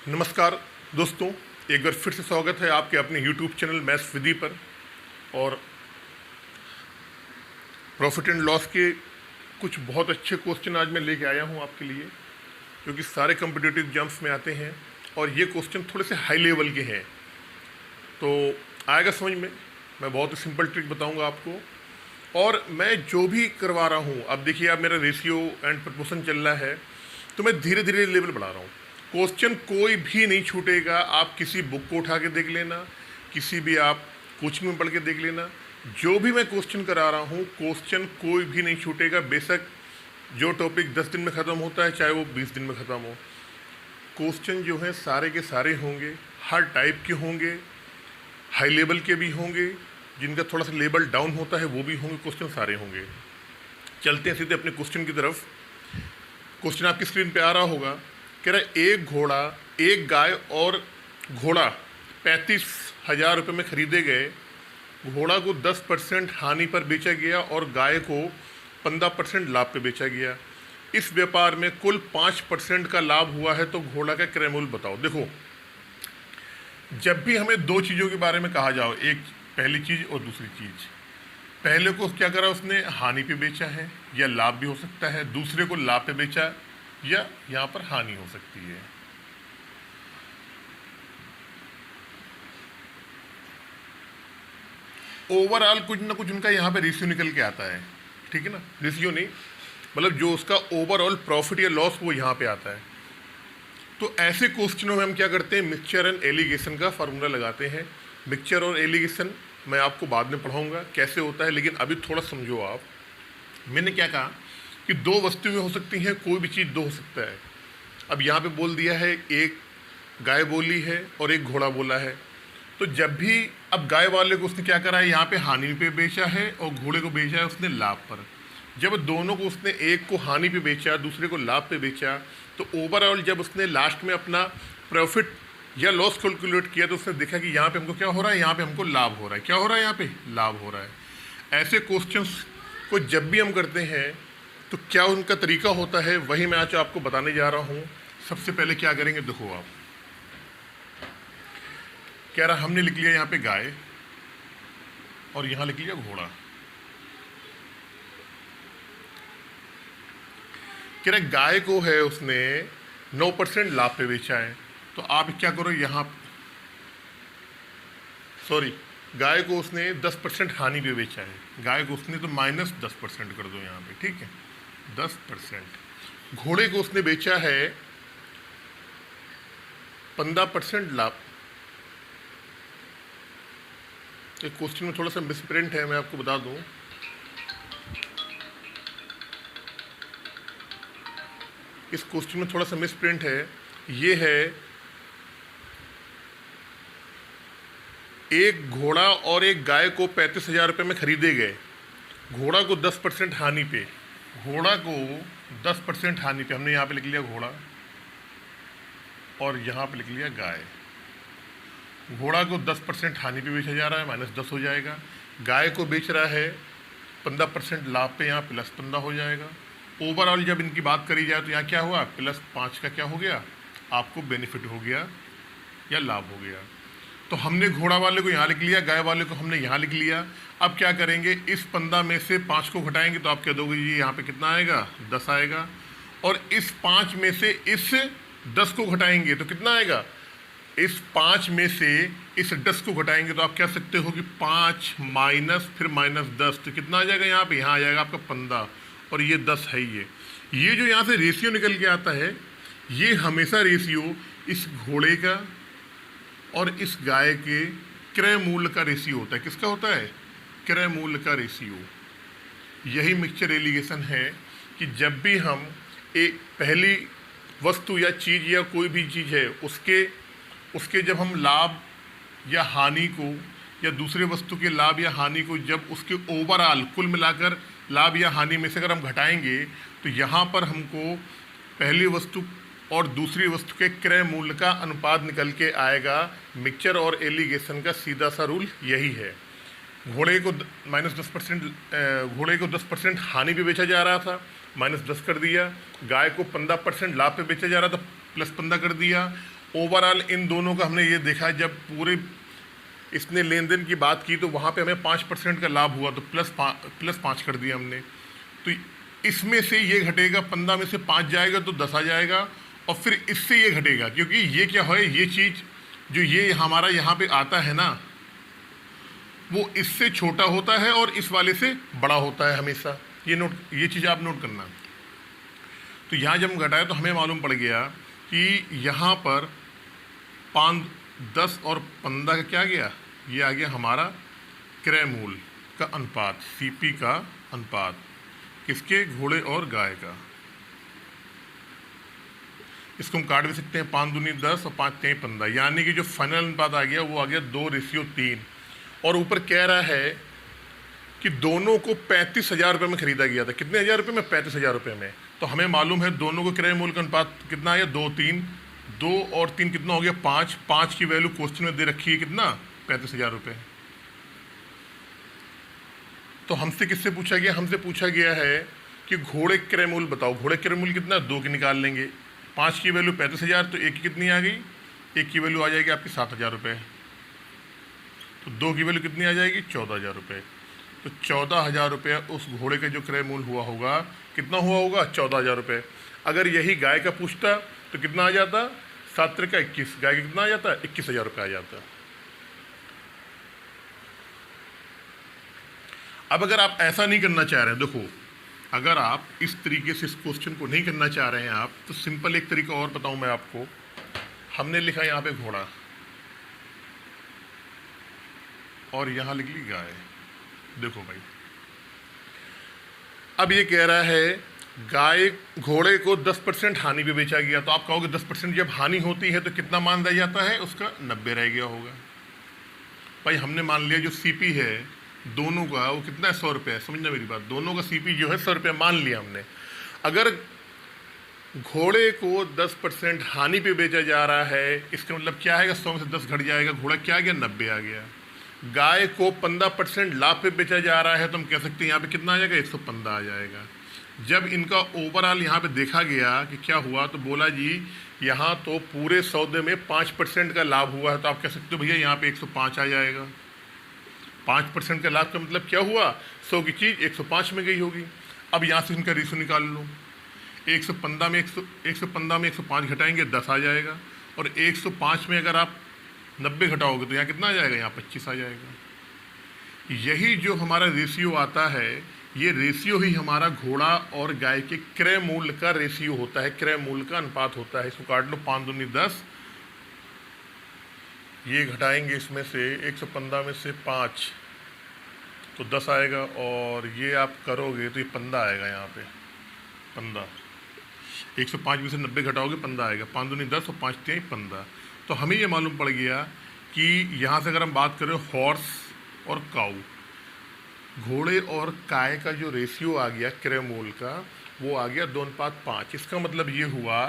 नमस्कार दोस्तों, एक बार फिर से स्वागत है आपके अपने YouTube चैनल मैथ्स विधि पर। और प्रॉफिट एंड लॉस के कुछ बहुत अच्छे क्वेश्चन आज मैं लेके आया हूं आपके लिए, जो कि सारे कम्पिटिटिव एग्जाम्स में आते हैं और ये क्वेश्चन थोड़े से हाई लेवल के हैं, तो आएगा समझ में। मैं बहुत ही सिंपल ट्रिक बताऊंगा आपको, और मैं जो भी करवा रहा हूं, अब देखिए आप मेरा रेशियो एंड प्रपोर्शन चल रहा है, तो मैं धीरे धीरे लेवल बढ़ा रहा हूँ। क्वेश्चन कोई भी नहीं छूटेगा, आप किसी बुक को उठा के देख लेना, किसी भी आप कोचिंग में पढ़ के देख लेना। जो भी मैं क्वेश्चन करा रहा हूँ, क्वेश्चन कोई भी नहीं छूटेगा। बेशक जो टॉपिक 10 दिन में ख़त्म होता है, चाहे वो 20 दिन में ख़त्म हो, क्वेश्चन जो हैं सारे के सारे होंगे, हर टाइप के होंगे, हाई लेवल के भी होंगे, जिनका थोड़ा सा लेवल डाउन होता है वो भी होंगे, क्वेश्चन सारे होंगे। चलते हैं सीधे अपने क्वेश्चन की तरफ। क्वेश्चन आपकी स्क्रीन पे आ रहा होगा। कह रहा है एक घोड़ा, एक गाय और घोड़ा 35,000 रुपये में खरीदे गए। घोड़ा को 10% हानि पर बेचा गया और गाय को 15% लाभ पे बेचा गया। इस व्यापार में कुल 5% का लाभ हुआ है, तो घोड़ा का क्रय मूल्य बताओ। देखो, जब भी हमें दो चीज़ों के बारे में कहा जाओ, एक पहली चीज़ और दूसरी चीज़, पहले को क्या करा उसने, हानि पे बेचा है या लाभ भी हो सकता है, दूसरे को लाभ पे बेचा या यहाँ पर हानि हो सकती है। ओवरऑल कुछ ना कुछ उनका यहाँ पे रेशियो निकल के आता है, ठीक है ना। रेशियो नहीं, मतलब जो उसका ओवरऑल प्रॉफिट या लॉस वो यहाँ पे आता है। तो ऐसे क्वेश्चनों में हम क्या करते हैं, मिक्सचर एंड एलिगेशन का फार्मूला लगाते हैं। मिक्सचर और एलिगेशन मैं आपको बाद में पढ़ाऊंगा कैसे होता है, लेकिन अभी थोड़ा समझो आप। मैंने क्या कहा कि दो वस्तुएं हो सकती हैं, कोई भी चीज़ दो हो सकता है। अब यहाँ पे बोल दिया है एक गाय बोली है और एक घोड़ा बोला है, तो जब भी अब गाय वाले को उसने क्या करा है, यहाँ पे हानि पे बेचा है और घोड़े को बेचा है उसने लाभ पर। जब दोनों को उसने, एक को हानि पे बेचा दूसरे को लाभ पे बेचा, तो ओवरऑल जब उसने लास्ट में अपना प्रॉफिट या लॉस कैलकुलेट किया तो उसने देखा कि यहाँ पे हमको क्या हो रहा है, यहाँ पे हमको लाभ हो रहा है। क्या हो रहा है, यहाँ पे लाभ हो रहा है। ऐसे क्वेश्चंस को जब भी हम करते हैं तो क्या उनका तरीका होता है, वही मैं आज आपको बताने जा रहा हूँ। सबसे पहले क्या करेंगे, देखो आप, कह रहा हमने लिख लिया यहाँ पे गाय और यहाँ लिख लिया घोड़ा। कह रहा गाय को है उसने 9% लाभ पे बेचा है, तो आप क्या करो यहाँ, सॉरी, गाय को उसने 10% हानि पे बेचा है, गाय को उसने तो -10% कर दो यहाँ पे, ठीक है, 10%। घोड़े को उसने बेचा है 15% लाभ। एक क्वेश्चन में थोड़ा सा मिसप्रिंट है, मैं आपको बता दूं। इस क्वेश्चन में थोड़ा सा मिसप्रिंट है। ये है एक घोड़ा और एक गाय को 35,000 रुपये में खरीदे गए। घोड़ा को 10% हानि पे, घोड़ा को 10% हानि पे, हमने यहाँ पे लिख लिया घोड़ा और यहाँ पे लिख लिया गाय। घोड़ा को 10% हानि पे बेचा जा रहा है, -10 हो जाएगा। गाय को बेच रहा है 15% लाभ पे, यहाँ +15 हो जाएगा। ओवरऑल जब इनकी बात करी जाए तो यहाँ क्या हुआ, +5 का क्या हो गया, आपको बेनिफिट हो गया या लाभ हो गया। तो हमने घोड़ा वाले को यहाँ लिख लिया, गाय वाले को हमने यहाँ लिख लिया। अब क्या करेंगे, इस 15 में से 5 को घटाएंगे तो आप क्या दोगे, ये यहाँ पे कितना आएगा, 10 आएगा। और इस 5 में से इस 10 को घटाएंगे तो कितना आएगा, इस 5 में से इस 10 को घटाएंगे तो आप कह सकते हो कि 5 माइनस फिर -10, तो कितना आ जाएगा यहाँ पे, यहाँ आ जाएगा आपका 15, और ये 10 है। ये जो यहाँ से रेशियो निकल के आता है, ये हमेशा रेशियो इस घोड़े का और इस गाय के क्रय मूल्य का रेशियो होता है। किसका होता है, क्रय मूल्य का रेशियो। यही मिक्सचर एलिगेशन है कि जब भी हम एक पहली वस्तु या चीज़ या कोई भी चीज़ है, उसके जब हम लाभ या हानि को, या दूसरे वस्तु के लाभ या हानि को, जब उसके ओवरऑल कुल मिलाकर लाभ या हानि में से अगर हम घटाएंगे, तो यहाँ पर हमको पहली वस्तु और दूसरी वस्तु के क्रय मूल्य का अनुपात निकल के आएगा। मिक्सचर और एलिगेशन का सीधा सा रूल यही है। घोड़े को -10% हानि पे बेचा जा रहा था, -10 कर दिया। गाय को 15% लाभ पे बेचा जा रहा था, +15 कर दिया। ओवरऑल इन दोनों का हमने ये देखा, जब पूरे इसने लेन देन की बात की तो वहाँ पे हमें 5% का लाभ हुआ, तो प्लस 5 कर दिया हमने। तो इसमें से ये घटेगा, 15 में से 5 जाएगा तो 10 आ जाएगा, और फिर इससे ये घटेगा, क्योंकि ये क्या है, ये चीज़ जो ये हमारा यहाँ पे आता है ना, वो इससे छोटा होता है और इस वाले से बड़ा होता है हमेशा। ये चीज़ आप नोट करना। तो यहाँ जब हम घटाए तो हमें मालूम पड़ गया कि यहाँ पर 5, 10 और 15 का क्या गया, ये आ गया हमारा क्रय मूल्य का अनुपात, सीपी का अनुपात, किसके, घोड़े और गाय का। इसको हम काट भी सकते हैं, 5 दूनी 10 और 5 3 15, यानी कि जो फाइनल अनुपात आ गया वो आ गया 2:3। और ऊपर कह रहा है कि दोनों को 35,000 रुपये में खरीदा गया था। कितने हज़ार रुपये में? 35,000 रुपये में। तो हमें मालूम है दोनों को क्रय मूल्य का अनुपात कितना आया, 2 3, 2 और 3 कितना हो गया, 5। 5 की वैल्यू क्वेश्चन में दे रखी है कितना, 35,000 रुपये। तो हमसे किससे पूछा गया, हमसे पूछा गया है कि घोड़े क्रय मूल्य बताओ। घोड़े क्रय मूल्य कितना, 2 की निकाल लेंगे। 5 की वैल्यू 35,000, तो 1 की कितनी आ गई, 1 की वैल्यू आ जाएगी आपकी 7,000 रुपये। तो 2 की वैल्यू कितनी आ जाएगी, 14,000 रुपये। तो 14,000 रुपये उस घोड़े का जो क्रय मूल्य हुआ होगा, कितना हुआ होगा, 14,000 रुपये। अगर यही गाय का पूछता तो कितना आ जाता, 7 का 21, गाय का कितना आ जाता, 21,000 रुपये आ जाता। अब अगर आप ऐसा नहीं करना चाह रहे हैं, देखो अगर आप इस तरीके से इस क्वेश्चन को नहीं करना चाह रहे हैं आप, तो सिंपल एक तरीका और बताऊं मैं आपको। हमने लिखा यहाँ पे घोड़ा और यहाँ लिख ली गाय। देखो भाई, अब ये कह रहा है गाय, घोड़े को 10% हानि पे बेचा गया। तो आप कहोगे 10% जब हानि होती है तो कितना मान दिया जाता है उसका, 90 रह गया होगा। भाई हमने मान लिया जो सीपी है दोनों का वो कितना है, 100 रुपये। समझना मेरी बात, दोनों का सीपी जो है 100 रुपये मान लिया हमने। अगर घोड़े को 10% हानि पे बेचा जा रहा है, इसका मतलब क्या है, 100 में से 10 घट जाएगा, घोड़ा क्या आ गया, 90 आ गया। गाय को 15% लाभ पे बेचा जा रहा है, तो हम कह सकते हैं यहाँ पे कितना आ जाएगा, 115 आ जाएगा। जब इनका ओवरऑल यहाँ पे देखा गया कि क्या हुआ, तो बोला जी यहाँ तो पूरे सौदे में 5% का लाभ हुआ है, तो आप कह सकते हो भैया यहाँ पे 105 आ जाएगा। 5% का लाभ का मतलब क्या हुआ, 100 की चीज़ 105 में गई होगी। अब यहाँ से इनका रेशो निकाल लो, 115 में 105 घटाएंगे 10 आ जाएगा, और 105 में अगर आप 90 घटाओगे तो यहाँ कितना आ जाएगा, यहाँ 25 आ जाएगा। यही जो हमारा रेशियो आता है, ये रेशियो ही हमारा घोड़ा और गाय के क्रय मूल्य का रेशियो होता है, क्रय मूल्य का अनुपात होता है। इसको काट लो, 5 दूनी 10, ये घटाएंगे इसमें से 115 में से 5 तो 10 आएगा, और ये आप करोगे तो ये 15 आएगा। यहाँ पे 15, 105 में से 90 घटाओगे 15 आएगा। 5 दूनी 10 और 5 3 15। तो हमें ये मालूम पड़ गया कि यहाँ से अगर हम बात करें हॉर्स और काऊ, घोड़े और गाय का जो रेशियो आ गया क्रय मूल्य का, वो आ गया 2:5। इसका मतलब ये हुआ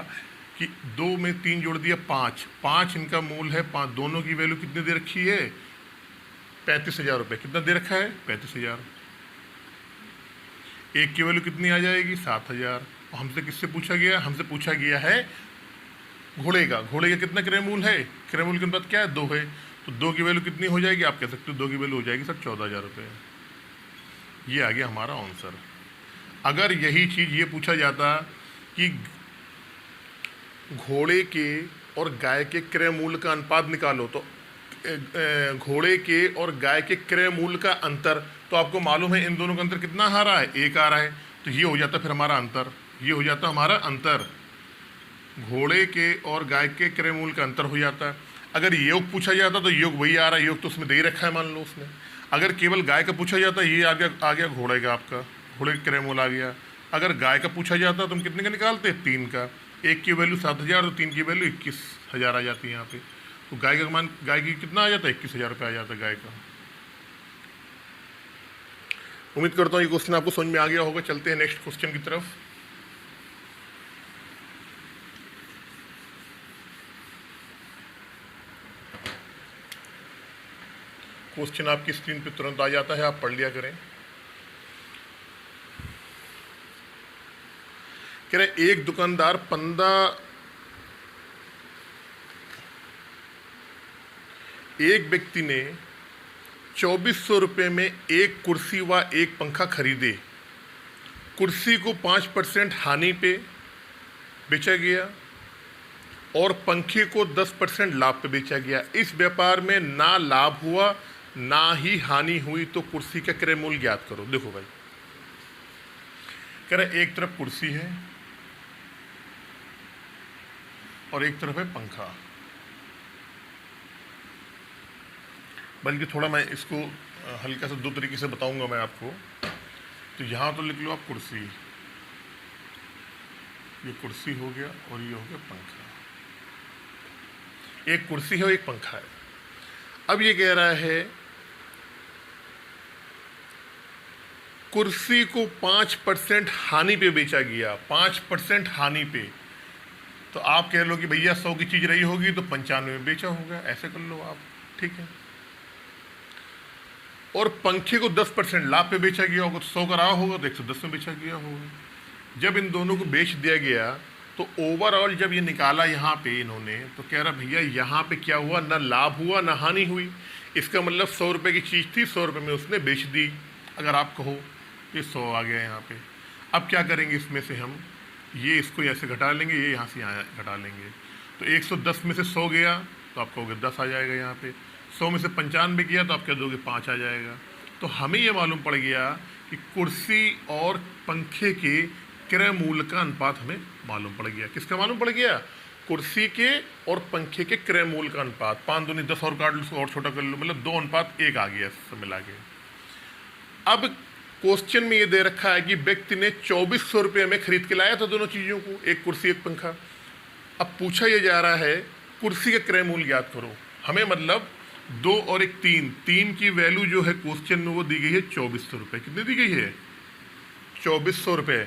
कि 2 में 3 जोड़ दिया 5, 5 इनका मूल्य है 5। दोनों की वैल्यू कितनी दे रखी है, 35,000 रुपये। कितना दे रखा है, 35,000। एक की वैल्यू कितनी आ जाएगी, 7,000। हमसे किससे पूछा गया, हमसे पूछा गया है घोड़े का। घोड़े का कितना क्रय मूल्य है, क्रय मूल्य के बाद क्या है, 2 है। तो 2 की वैल्यू कितनी हो जाएगी, आप कह सकते हो 2 की वैल्यू हो जाएगी सर 14,000 रुपये। ये आ गया हमारा आंसर। अगर यही चीज़ ये पूछा जाता कि घोड़े के और गाय के क्रय मूल्य का अनुपात निकालो, तो घोड़े के और गाय के क्रय मूल्य का अंतर, तो आपको मालूम है इन दोनों का अंतर कितना आ रहा है, 1 आ रहा है। तो ये हो जाता फिर हमारा अंतर, ये हो जाता हमारा अंतर, घोड़े के और गाय के क्रय मूल्य का अंतर हो जाता है। अगर योग पूछा जाता तो योग वही आ रहा है, योग तो उसमें दे ही रखा है मान लो उसने। अगर केवल गाय का पूछा जाता, ये आ गया घोड़े का, आपका घोड़े का क्रय मूल्य आ गया। अगर गाय का पूछा जाता तो हम कितने का निकालते, 3 का। 1 की वैल्यू 7,000 और 3 की वैल्यू 21,000 आ जाती है यहाँ पे। तो गाय का मान, गाय की कितना आ जाता है, 21,000 रुपये आ जाता है गाय का। उम्मीद करता हूँ ये क्वेश्चन आपको समझ में आ गया होगा। चलते हैं नेक्स्ट क्वेश्चन की तरफ। क्वेश्चन आपकी स्क्रीन पे तुरंत आ जाता है, आप पढ़ लिया करें। कह रहे एक दुकानदार 15 एक व्यक्ति ने 2400 रुपये में एक कुर्सी व एक पंखा खरीदे। कुर्सी को 5% हानि पे बेचा गया और पंखे को 10% लाभ पे बेचा गया। इस व्यापार में ना लाभ हुआ ना ही हानि हुई, तो कुर्सी का क्रय मूल्य ज्ञात करो। देखो भाई, कह रहे एक तरफ कुर्सी है और एक तरफ है पंखा। बल्कि थोड़ा मैं इसको हल्का सा दो तरीके से बताऊंगा मैं आपको। तो यहाँ तो लिख लो आप कुर्सी, ये कुर्सी हो गया और ये हो गया पंखा। एक कुर्सी है और एक पंखा है। अब ये कह रहा है कुर्सी को 5% हानि पे बेचा गया, 5% हानि पे। तो आप कह लो कि भैया 100 की चीज रही होगी तो 95 में बेचा होगा, ऐसे कर लो आप, ठीक है। और पंखे को 10% लाभ पे बेचा गया होगा, तो 100 का रहा होगा तो 110 में बेचा गया होगा। जब इन दोनों को बेच दिया गया तो ओवरऑल जब ये निकाला यहाँ पे इन्होंने, तो कह रहा भैया यहाँ पे क्या हुआ, ना लाभ हुआ ना हानि हुई। इसका मतलब 100 रुपये की चीज़ थी, 100 रुपये में उसने बेच दी। अगर आप कहो ये 100 आ गया यहाँ पे। अब क्या करेंगे, इसमें से हम ये इसको ऐसे घटा लेंगे, ये यहाँ से यहाँ घटा लेंगे। तो 110 में से 100 गया तो आप कहोगे 10 आ जाएगा यहाँ पे। 100 में से 95 किया तो आप कह दोगे 5 आ जाएगा। तो हमें ये मालूम पड़ गया कि कुर्सी और पंखे के क्रय मूल्य का अनुपात हमें मालूम पड़ गया। किसका मालूम पड़ गया, कुर्सी के और पंखे के क्रय मूल्य का अनुपात। 5 दूनी 10 और काट लो, उसको और छोटा कर लो, मतलब 2:1 आ गया इससे मिला के। अब क्वेश्चन में ये दे रखा है कि व्यक्ति ने 2400 रुपये में खरीद के लाया था दोनों चीज़ों को, एक कुर्सी एक पंखा। अब पूछा ये जा रहा है कुर्सी का क्रय मूल्य ज्ञात करो। हमें मतलब 2 और 1 3 की वैल्यू जो है क्वेश्चन में वो दी गई है 2400 रुपये। कितनी दी गई है, 2400 रुपये।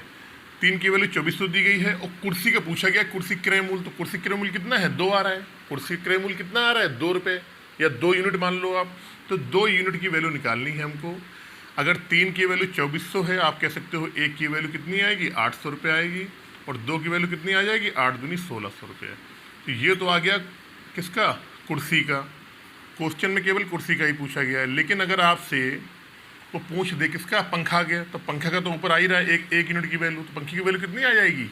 3 की वैल्यू 2400 दी गई है। और कुर्सी का पूछा गया कुर्सी क्रय मूल्य, तो कुर्सी क्रय मूल्य कितना है, 2 आ रहा है। कुर्सी क्रय मूल्य कितना आ रहा है, 2 रुपये या 2 यूनिट मान लो आप। तो 2 यूनिट की वैल्यू निकालनी है हमको। अगर 3 की वैल्यू 2400 है, आप कह सकते हो 1 की वैल्यू कितनी आएगी, 800 रुपये आएगी। और 2 की वैल्यू कितनी आ जाएगी, 8 दूनी 1600 रुपये। तो ये तो आ गया किसका, कुर्सी का। क्वेश्चन में केवल कुर्सी का ही पूछा गया है। लेकिन अगर आपसे वो पूछ दे किसका, पंखा गया, तो पंखा का तो ऊपर आ ही रहा है एक यूनिट की वैल्यू। तो पंखे की वैल्यू कितनी आ जाएगी,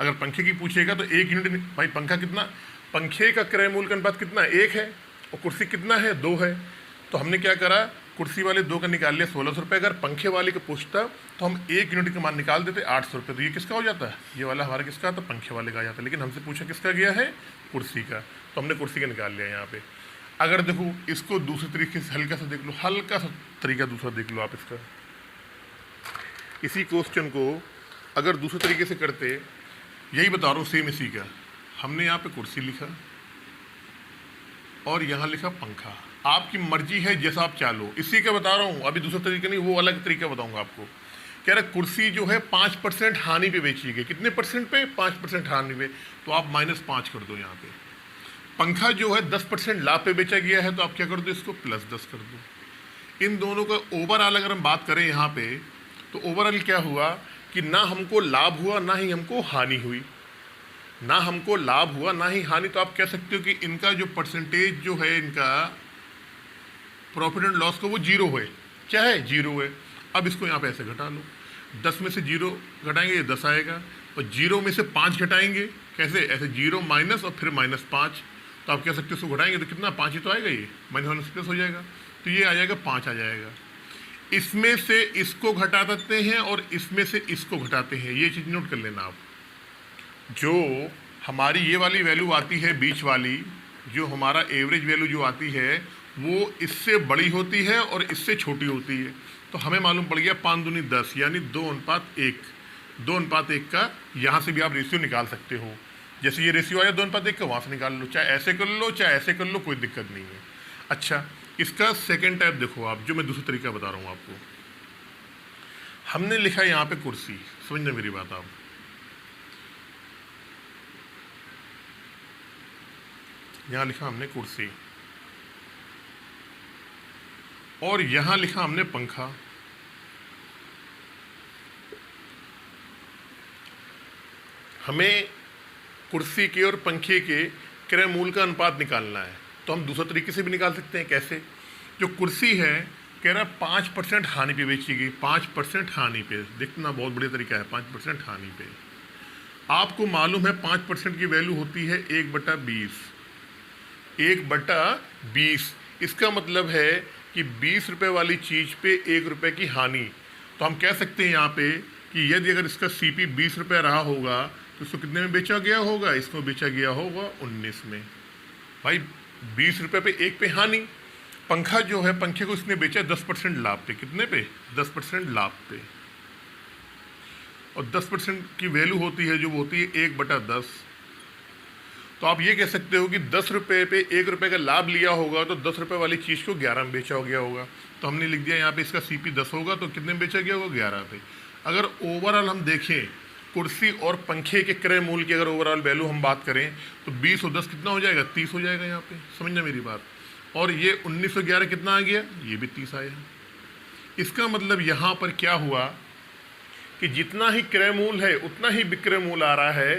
अगर पंखे की पूछेगा तो 1 यूनिट। भाई पंखा कितना, पंखे का क्रय मूल्य का अनुपात कितना, 1 है। और कुर्सी कितना है, 2 है। तो हमने क्या करा, कुर्सी वाले 2 का निकाल लिया 1600 रुपये। अगर पंखे वाले को पूछता तो हम 1 यूनिट का मान निकाल देते 800 रुपये। तो ये किसका हो जाता है, ये वाला हमारा किसका, तो पंखे वाले का आ जाता है। लेकिन हमसे पूछा किसका गया है, कुर्सी का। तो हमने कुर्सी का निकाल लिया यहाँ पे। अगर देखो इसको दूसरे तरीके से हल्का सा देख लो, हल्का सा तरीका दूसरा देख लो आप इसका। इसी क्वेश्चन को अगर दूसरे तरीके से करते, यही बता रहा हूँ सेम इसी का। हमने यहाँ पे कुर्सी लिखा और यहाँ लिखा पंखा। आपकी मर्जी है जैसा आप चालो, इसी का बता रहा हूँ, अभी दूसरा तरीका नहीं, वो अलग तरीका बताऊँगा आपको। कह रहा कुर्सी जो है 5% हानि पे बेची गई। कितने परसेंट पे, 5% हानि पे। तो आप -5 कर दो यहाँ पे। पंखा जो है 10% लाभ पे बेचा गया है, तो आप क्या कर दो, इसको +10 कर दो। इन दोनों का ओवरऑल अगर हम बात करें यहाँ पे, तो ओवरऑल क्या हुआ कि ना हमको लाभ हुआ ना ही हमको हानि हुई, ना हमको लाभ हुआ ना ही हानि। तो आप कह सकते हो कि इनका जो परसेंटेज जो है इनका प्रॉफिट एंड लॉस का, वो 0 है। क्या है, 0 है। अब इसको यहाँ पे ऐसे घटा लो, 10 में से 0 घटाएंगे ये 10 आएगा। और 0 में से 5 घटाएंगे, कैसे, ऐसे 0 माइनस और फिर -5। तो आप कह सकते हो इसको घटाएंगे तो कितना, 5 ही तो आएगा, ये -+ हो जाएगा। तो ये आ जाएगा 5 आ जाएगा। इसमें से इसको घटा देते हैं और इसमें से इसको घटाते हैं। ये चीज़ नोट कर लेना आप। जो हमारी ये वाली वैल्यू आती है बीच वाली, जो हमारा एवरेज वैल्यू जो आती है, वो इससे बड़ी होती है और इससे छोटी होती है। तो हमें मालूम पड़ गया 5 दूनी 10 यानी 2:1। 2:1 का यहाँ से भी आप रेशियो निकाल सकते हो। जैसे ये रेशियो आया 2:1 का, वहाँ से निकाल लो, चाहे ऐसे कर लो चाहे ऐसे कर लो, कोई दिक्कत नहीं है। अच्छा, इसका सेकेंड टाइप देखो आप, जो मैं दूसरा तरीका बता रहा हूँ आपको। हमने लिखा यहाँ पे कुर्सी, समझना मेरी बात आप। यहाँ लिखा हमने कुर्सी और यहाँ लिखा हमने पंखा। हमें कुर्सी के और पंखे के क्रय मूल्य का अनुपात निकालना है। तो तो हम दूसरे तरीके से भी निकाल सकते हैं। कैसे? जो कुर्सी है कह रहा है 5% हानि पे बेची गई, 5% हानि पे। देखना बहुत बढ़िया तरीका है, 5% हानि पे। आपको मालूम है 5% की वैल्यू होती है 1/20, 1/20। इसका मतलब है कि 20 रुपये वाली चीज़ पे 1 रुपये की हानि। तो हम कह सकते हैं यहाँ पे कि यदि अगर इसका CP 20 रुपये रहा होगा तो इसको कितने में बेचा गया होगा? इसको बेचा गया होगा 19 में। भाई 20 रुपये पे 1 पे हानि। पंखा जो है, पंखे को इसने बेचा 10% लाभ पे। कितने पे? 10% लाभ पे। और 10% की वैल्यू होती है जो वो होती है 1/10। तो आप ये कह सकते हो कि 10 रुपये पे 1 रुपये का लाभ लिया होगा तो 10 रुपये वाली चीज़ को 11 में बेचा गया होगा। तो हमने लिख दिया यहाँ पे इसका CP 10 होगा तो कितने में बेचा गया होगा? 11 पे। अगर ओवरऑल हम देखें कुर्सी और पंखे के क्रय मूल्य की अगर ओवरऑल वैल्यू हम बात करें तो 20 और 10 कितना हो जाएगा? 30 हो जाएगा यहाँ पे। समझना मेरी बात। और ये 1911 कितना आ गया? ये भी 30 आया। इसका मतलब यहाँ पर क्या हुआ कि जितना ही क्रय मूल्य है उतना ही विक्रय मूल्य आ रहा है।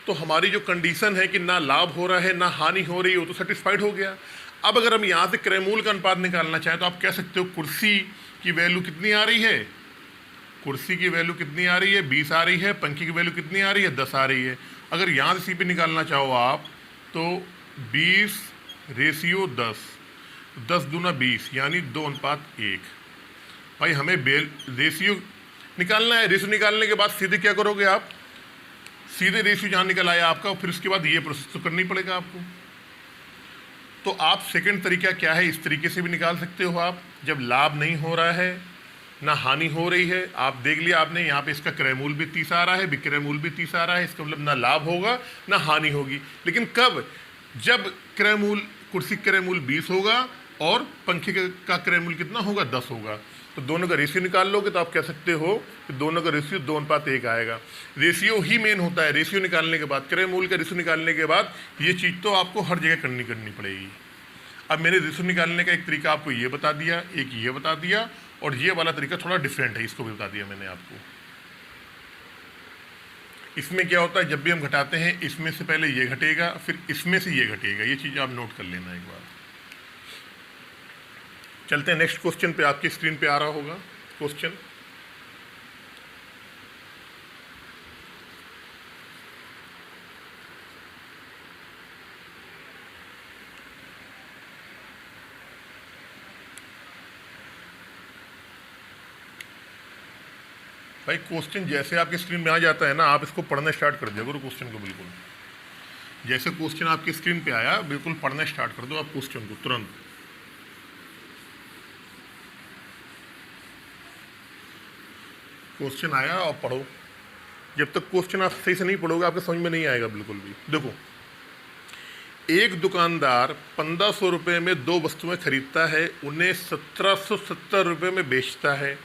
तो हमारी जो कंडीशन है कि ना लाभ हो रहा है ना हानि हो रही है, वो तो सेटिस्फाइड हो गया। अब अगर हम यहाँ से क्रय मूल्य का अनुपात निकालना चाहें तो आप कह सकते हो कुर्सी की वैल्यू कितनी आ रही है? कुर्सी की वैल्यू कितनी आ रही है? 20 आ रही है। पंखे की वैल्यू कितनी आ रही है? 10 आ रही है। अगर यहाँ से CP निकालना चाहो आप तो 20:10, 10 दूना 20 यानी 2:1। भाई हमें रेशियो निकालना है। रेशियो निकालने के बाद सीधे क्या करोगे आप? सीधे रेशियो जहाँ निकल आया आपका, फिर उसके बाद ये प्रोसेस तो करनी पड़ेगा आपको। तो आप सेकंड तरीका क्या है, इस तरीके से भी निकाल सकते हो आप। जब लाभ नहीं हो रहा है ना हानि हो रही है, आप देख लिया आपने यहाँ पे इसका क्रय मूल्य भी 30 आ रहा है, विक्रय मूल्य भी 30 आ रहा है। इसका मतलब ना लाभ होगा ना हानि होगी। लेकिन कब? जब क्रय मूल्य, कुर्सी क्रय मूल्य 20 होगा और पंखे का क्रय मूल्य कितना होगा? 10 होगा। तो दोनों का रेशियो निकाल लोगे तो आप कह सकते हो कि दोनों का रेशियो 2:1 आएगा। रेशियो ही मेन होता है। रेशियो निकालने के बाद, क्रय मूल्य का रेशियो निकालने के बाद ये चीज़ तो आपको हर जगह करनी पड़ेगी। अब मैंने रेशियो निकालने का एक तरीका आपको ये बता दिया, एक ये बता दिया, और ये वाला तरीका थोड़ा डिफरेंट है, इसको भी बता दिया मैंने आपको। इसमें क्या होता है, जब भी हम घटाते हैं इसमें से पहले ये घटेगा, फिर इसमें से ये घटेगा। ये चीज़ आप नोट कर लेना एक बार। चलते हैं नेक्स्ट क्वेश्चन पे। आपकी स्क्रीन पे आ रहा होगा क्वेश्चन। भाई क्वेश्चन जैसे आपकी स्क्रीन में आ जाता है ना, आप इसको पढ़ना स्टार्ट कर दिया करो क्वेश्चन को। बिल्कुल जैसे क्वेश्चन आपकी स्क्रीन पे आया बिल्कुल पढ़ना स्टार्ट कर दो आप क्वेश्चन को तुरंत। क्वेश्चन आया और पढ़ो। जब तक क्वेश्चन आप सही से नहीं पढ़ोगे आपके समझ में नहीं आएगा बिल्कुल भी। देखो, एक दुकानदार 1500 रुपये में 2 वस्तुएं खरीदता है, उन्हें 1770 रुपये में बेचता है।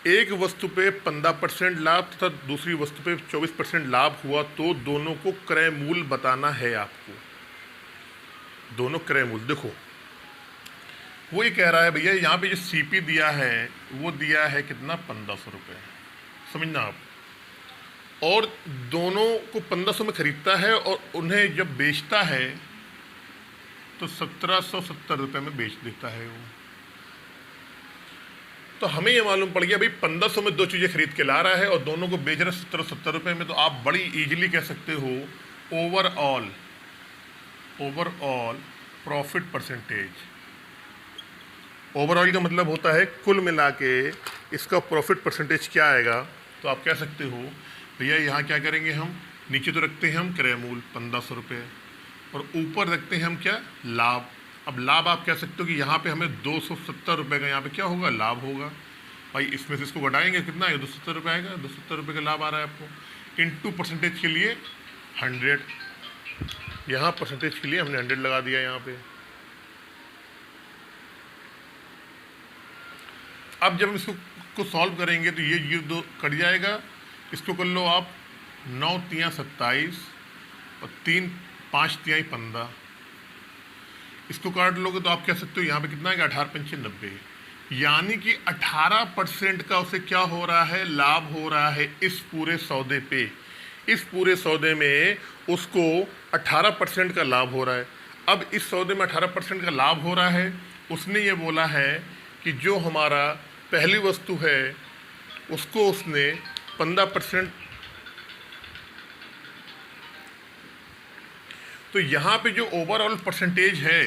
एक वस्तु पे 15% लाभ तथा दूसरी वस्तु पे 24% लाभ हुआ तो दोनों को क्रय मूल्य बताना है आपको। दोनों क्रय मूल्य देखो, वो ये कह रहा है भैया यहाँ पे जो CP दिया है वो दिया है कितना? 1500 रुपये। समझना आप। और दोनों को 1500 में खरीदता है और उन्हें जब बेचता है तो 1770 रुपये में बेच देता है वो। तो हमें ये मालूम पड़ गया भाई 1500 में 2 चीज़ें खरीद के ला रहा है और दोनों को बेच रहा है 1770 रुपये में। तो आप बड़ी इजीली कह सकते हो ओवरऑल प्रॉफिट परसेंटेज। ओवरऑल का मतलब होता है कुल मिला के इसका प्रॉफिट परसेंटेज क्या आएगा। तो आप कह सकते हो भैया यहाँ क्या करेंगे, हम नीचे तो रखते हैं हम क्रय मूल्य 1500 रुपये और ऊपर रखते हैं हम क्या? लाभ। अब लाभ आप कह सकते हो कि यहाँ पे हमें 270 रुपये का यहाँ पे क्या होगा? लाभ होगा। भाई इसमें से इसको घटाएंगे कितना है? 270 रुपये आएगा। 270 रुपये का लाभ आ रहा है आपको। इनटू परसेंटेज के लिए 100, यहाँ परसेंटेज के लिए हमने 100 लगा दिया यहाँ पे। अब जब हम इसको सॉल्व करेंगे तो ये 2 कट जाएगा। इसको कर लो आप 9 तियाँ 27 और 3 5 तियाँ 15। इसको काट लोगे तो आप कह सकते हो यहाँ पे कितना है? 18 पंचे 90। यानी कि 18% का उसे क्या हो रहा है? लाभ हो रहा है इस पूरे सौदे पे। इस पूरे सौदे में उसको 18% का लाभ हो रहा है। अब इस सौदे में 18% का लाभ हो रहा है। उसने ये बोला है कि जो हमारा पहली वस्तु है उसको उसने 15%, तो यहाँ पे जो ओवरऑल परसेंटेज है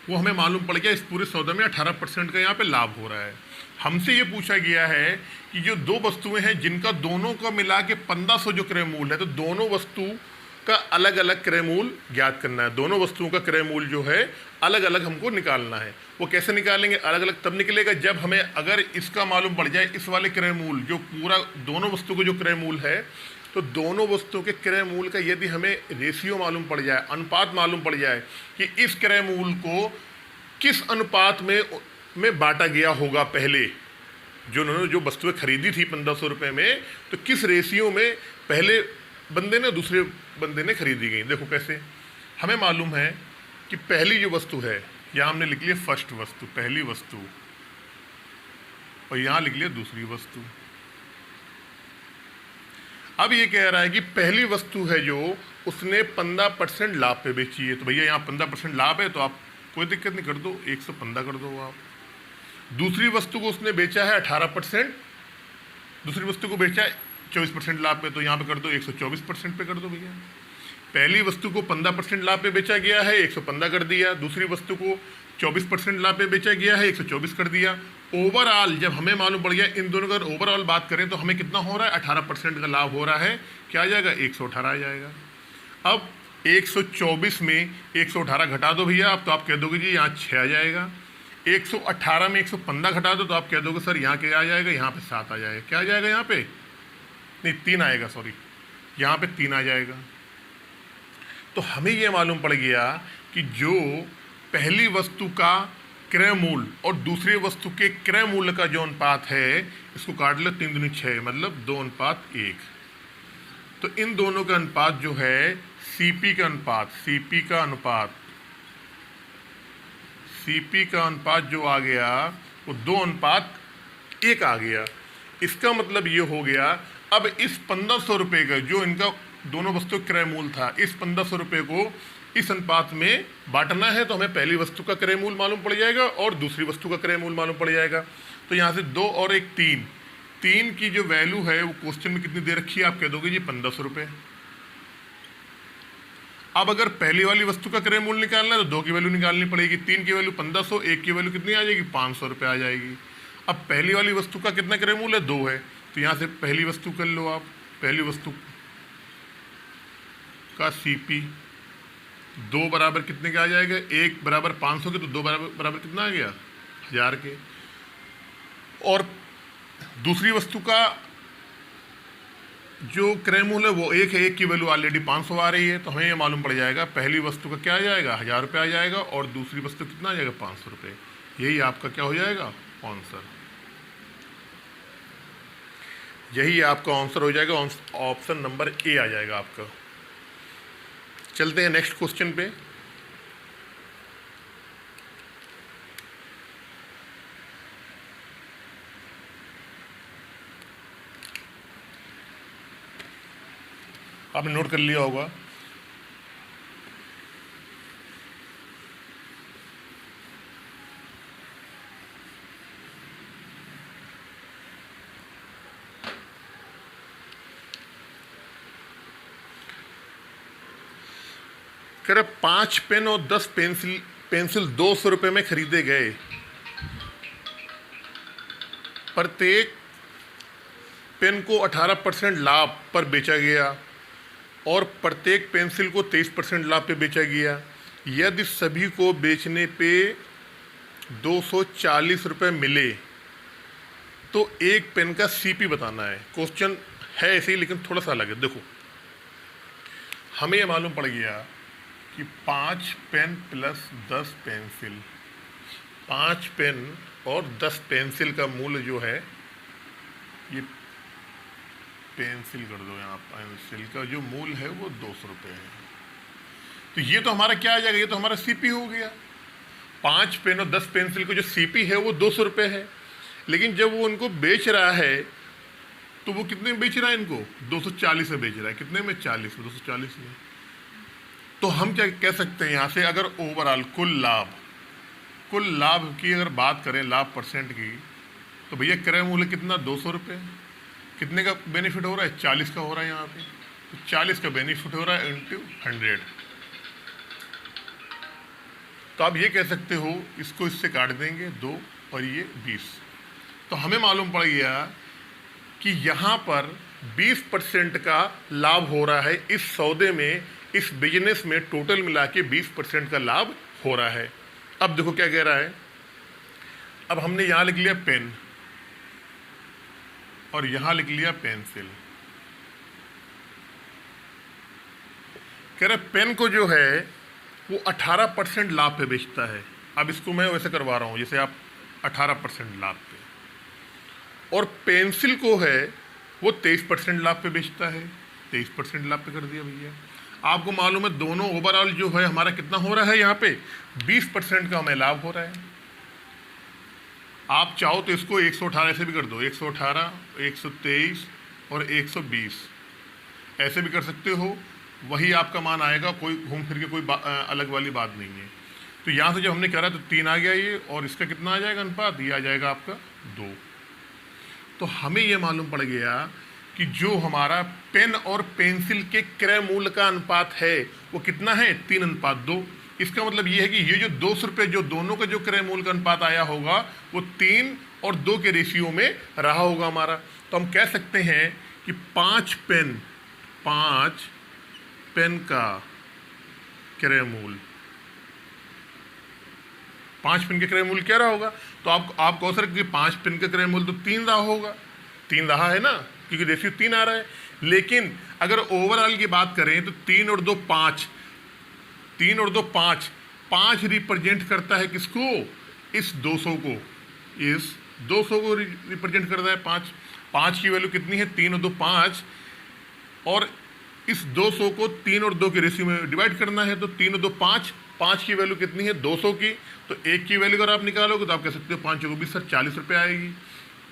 वो हमें मालूम पड़ गया, इस पूरे सौदे में 18% का यहाँ पे लाभ हो रहा है। हमसे ये पूछा गया है कि जो दो वस्तुएं हैं जिनका दोनों का मिला के 1500 जो क्रय मूल्य है, तो दोनों वस्तु का अलग अलग क्रय मूल्य ज्ञात करना है। दोनों वस्तुओं का क्रय मूल्य जो है अलग अलग हमको निकालना है। वो कैसे निकालेंगे? अलग अलग तब निकलेगा जब हमें अगर इसका मालूम पड़ जाए, इस वाले क्रय मूल्य जो पूरा दोनों वस्तु का जो क्रय मूल्य है, तो दोनों वस्तुओं के क्रय मूल्य का यदि हमें रेशियो मालूम पड़ जाए, अनुपात मालूम पड़ जाए कि इस क्रय मूल्य को किस अनुपात में बांटा गया होगा, पहले जो उन्होंने जो वस्तुएं खरीदी थी 1500 रुपये में, तो किस रेशियो में पहले बंदे ने दूसरे बंदे ने खरीदी गई। देखो कैसे, हमें मालूम है कि पहली जो वस्तु है, यहाँ हमने लिख लिया फर्स्ट वस्तु, पहली वस्तु, और यहाँ लिख लिया दूसरी वस्तु। अब ये कह रहा है कि पहली वस्तु है जो उसने 15% लाभ पे बेची है, तो भैया यहाँ 15% लाभ है तो आप कोई दिक्कत नहीं, कर दो 115 कर दो आप। दूसरी वस्तु को उसने बेचा है 18%, दूसरी वस्तु को बेचा है 24% लाभ पे, तो यहाँ पे कर दो 124% पे कर दो भैया। पहली वस्तु को 15% लाभ पे बेचा गया है, 115 कर दिया। दूसरी वस्तु को 24% लाभ पे बेचा गया है, 124 कर दिया। ओवरऑल जब हमें मालूम पड़ गया, इन दोनों का ओवरऑल बात करें तो हमें कितना हो रहा है? 18% का लाभ हो रहा है। क्या आ जाएगा? 118 आ जाएगा। अब 124 में 118 घटा दो भैया आप, तो आप कह दोगे जी यहाँ 6 आ जाएगा। 118 में 115 घटा दो तो आप कह दोगे सर यहाँ क्या आ जाएगा? यहाँ पे 7 आ जाएगा। क्या आ जाएगा यहाँ पे? नहीं 3 आएगा, सॉरी, यहाँ पे 3 आ जाएगा। तो हमें ये मालूम पड़ गया कि जो पहली वस्तु का क्रय मूल्य और दूसरी वस्तु के क्रय मूल्य का जो अनुपात है, इसको काट लो 3 दूनी 6, मतलब 2:1। तो इन दोनों का अनुपात जो है सीपी का अनुपात, सीपी का अनुपात जो आ गया वो 2:1 आ गया। इसका मतलब ये हो गया, अब इस 1500 रुपये का जो इनका दोनों वस्तु क्रय मूल्य था, इस 1500 रुपये को इस अनुपात में बांटना है, तो हमें पहली वस्तु का क्रय मूल्य मालूम पड़ जाएगा और दूसरी वस्तु का क्रय मूल्य मालूम पड़ जाएगा। तो यहाँ से 2 और 1 3, 3 की जो वैल्यू है वो क्वेश्चन में कितनी दे रखी है? आप कह दोगे जी 1500 रुपये। अब अगर पहली वाली वस्तु का क्रय मूल्य निकालना है तो 2 की वैल्यू निकालनी पड़ेगी। 3 की वैल्यू 1500, 1 की वैल्यू कितनी आ जाएगी? 500 रुपये आ जाएगी। अब पहली वाली वस्तु का कितना क्रय मूल्य है? 2 है, तो यहाँ से पहली वस्तु कर लो आप। पहली वस्तु का सीपी 2 बराबर कितने का आ जाएगा? 1 बराबर 500 के, तो 2 बराबर कितना आ गया? 1000 के। और दूसरी वस्तु का जो क्रय मूल्य है वो 1 है, 1 की वैल्यू ऑलरेडी 500 आ रही है, तो हमें ये मालूम पड़ जाएगा पहली वस्तु का क्या आ जाएगा? 1000 रुपये आ जाएगा, और दूसरी वस्तु कितना आ जाएगा? 500 रुपये। यही आपका क्या हो जाएगा? आंसर। यही आपका आंसर हो जाएगा, ऑप्शन नंबर ए आ जाएगा आपका। चलते हैं नेक्स्ट क्वेश्चन पे। आपने नोट कर लिया होगा, कह रहे 5 पेन और 10 पेंसिल 200 रुपये में खरीदे गए। प्रत्येक पेन को 18% लाभ पर बेचा गया और प्रत्येक पेंसिल को 23% लाभ पे बेचा गया। यदि सभी को बेचने पे 240 रुपये मिले तो एक पेन का सीपी बताना है। क्वेश्चन है ऐसे ही लेकिन थोड़ा सा अलग है। देखो, हमें ये मालूम पड़ गया कि 5 पेन प्लस 10 पेंसिल, 5 पेन और 10 पेंसिल का मूल्य जो है, ये पेंसिल कर दो यहाँ, पेंसिल का जो मूल्य है वो 200 रुपये है। तो ये तो हमारा क्या आ जाएगा? ये तो हमारा सीपी हो गया। 5 पेन और 10 पेंसिल का जो सीपी है वो 200 रुपये है, लेकिन जब वो उनको बेच रहा है तो वो कितने में बेच रहा है? इनको 240 में बेच रहा है। कितने में? 40 में, 240 में। तो हम क्या कह सकते हैं यहाँ से, अगर ओवरऑल कुल लाभ की अगर बात करें, लाभ परसेंट की, तो भैया क्रय मूल्य कितना, 200 रुपये। कितने का बेनिफिट हो रहा है, 40 का हो रहा है यहाँ पे। तो 40 का बेनिफिट हो रहा है इंटू 100। तो आप ये कह सकते हो, इसको इससे काट देंगे 2 और ये 20। तो हमें मालूम पड़ गया कि यहाँ पर 20% का लाभ हो रहा है इस सौदे में, इस बिजनेस में टोटल मिला के 20% का लाभ हो रहा है। अब देखो क्या कह रहा है, अब हमने यहाँ लिख लिया पेन और यहाँ लिख लिया पेंसिल। कह रहे पेन को जो है वो 18% लाभ पे बेचता है। अब इसको मैं वैसे करवा रहा हूँ जैसे आप 18% लाभ पे, और पेंसिल को है वो 23% लाभ पे बेचता है। 23% लाभ पे कर दिया भैया। आपको मालूम है दोनों ओवरऑल जो है हमारा कितना हो रहा है, यहाँ पे 20% का हमें लाभ हो रहा है। आप चाहो तो इसको 118 से भी कर दो, 118, 123 और 120 ऐसे भी कर सकते हो, वही आपका मान आएगा, कोई घूम फिर के कोई अलग वाली बात नहीं है। तो यहाँ से जब हमने करा तो 3 आ गया ये, और इसका कितना आ जाएगा अनुपात, ये आ जाएगा आपका 2। तो हमें ये मालूम पड़ गया कि जो हमारा पेन और पेंसिल के क्रय मूल्य का अनुपात है वो कितना है, 3:2। इसका मतलब ये है कि ये जो 200 रुपये जो दोनों का जो क्रय मूल्य का अनुपात आया होगा वो 3 और 2 के रेशियो में रहा होगा हमारा। तो हम कह सकते हैं कि 5 पेन का क्रय मूल्य, 5 पेन का क्रय मूल्य क्या रहा होगा। तो आप कह सकते कि 5 पेन का क्रय मूल्य तो 3 रहा होगा, 3 रहा है ना, क्योंकि रेशियो 3 आ रहा है। लेकिन अगर ओवरऑल की बात करें तो 3 और 2 5, 3 और 2 5, 5 रिप्रेजेंट करता है किसको, इस 200 को, इस 200 को रिप्रेजेंट करता है 5। 5 की वैल्यू कितनी है, 3 और 2 5, और इस 200 को 3 और 2 के रेशियो में डिवाइड करना है। तो 3 और 2 5, 5 की वैल्यू कितनी है, 200 की। तो 1 की वैल्यू अगर आप निकालोगे तो आप कह सकते हो 5 को 20 सर 40 रुपये आएगी।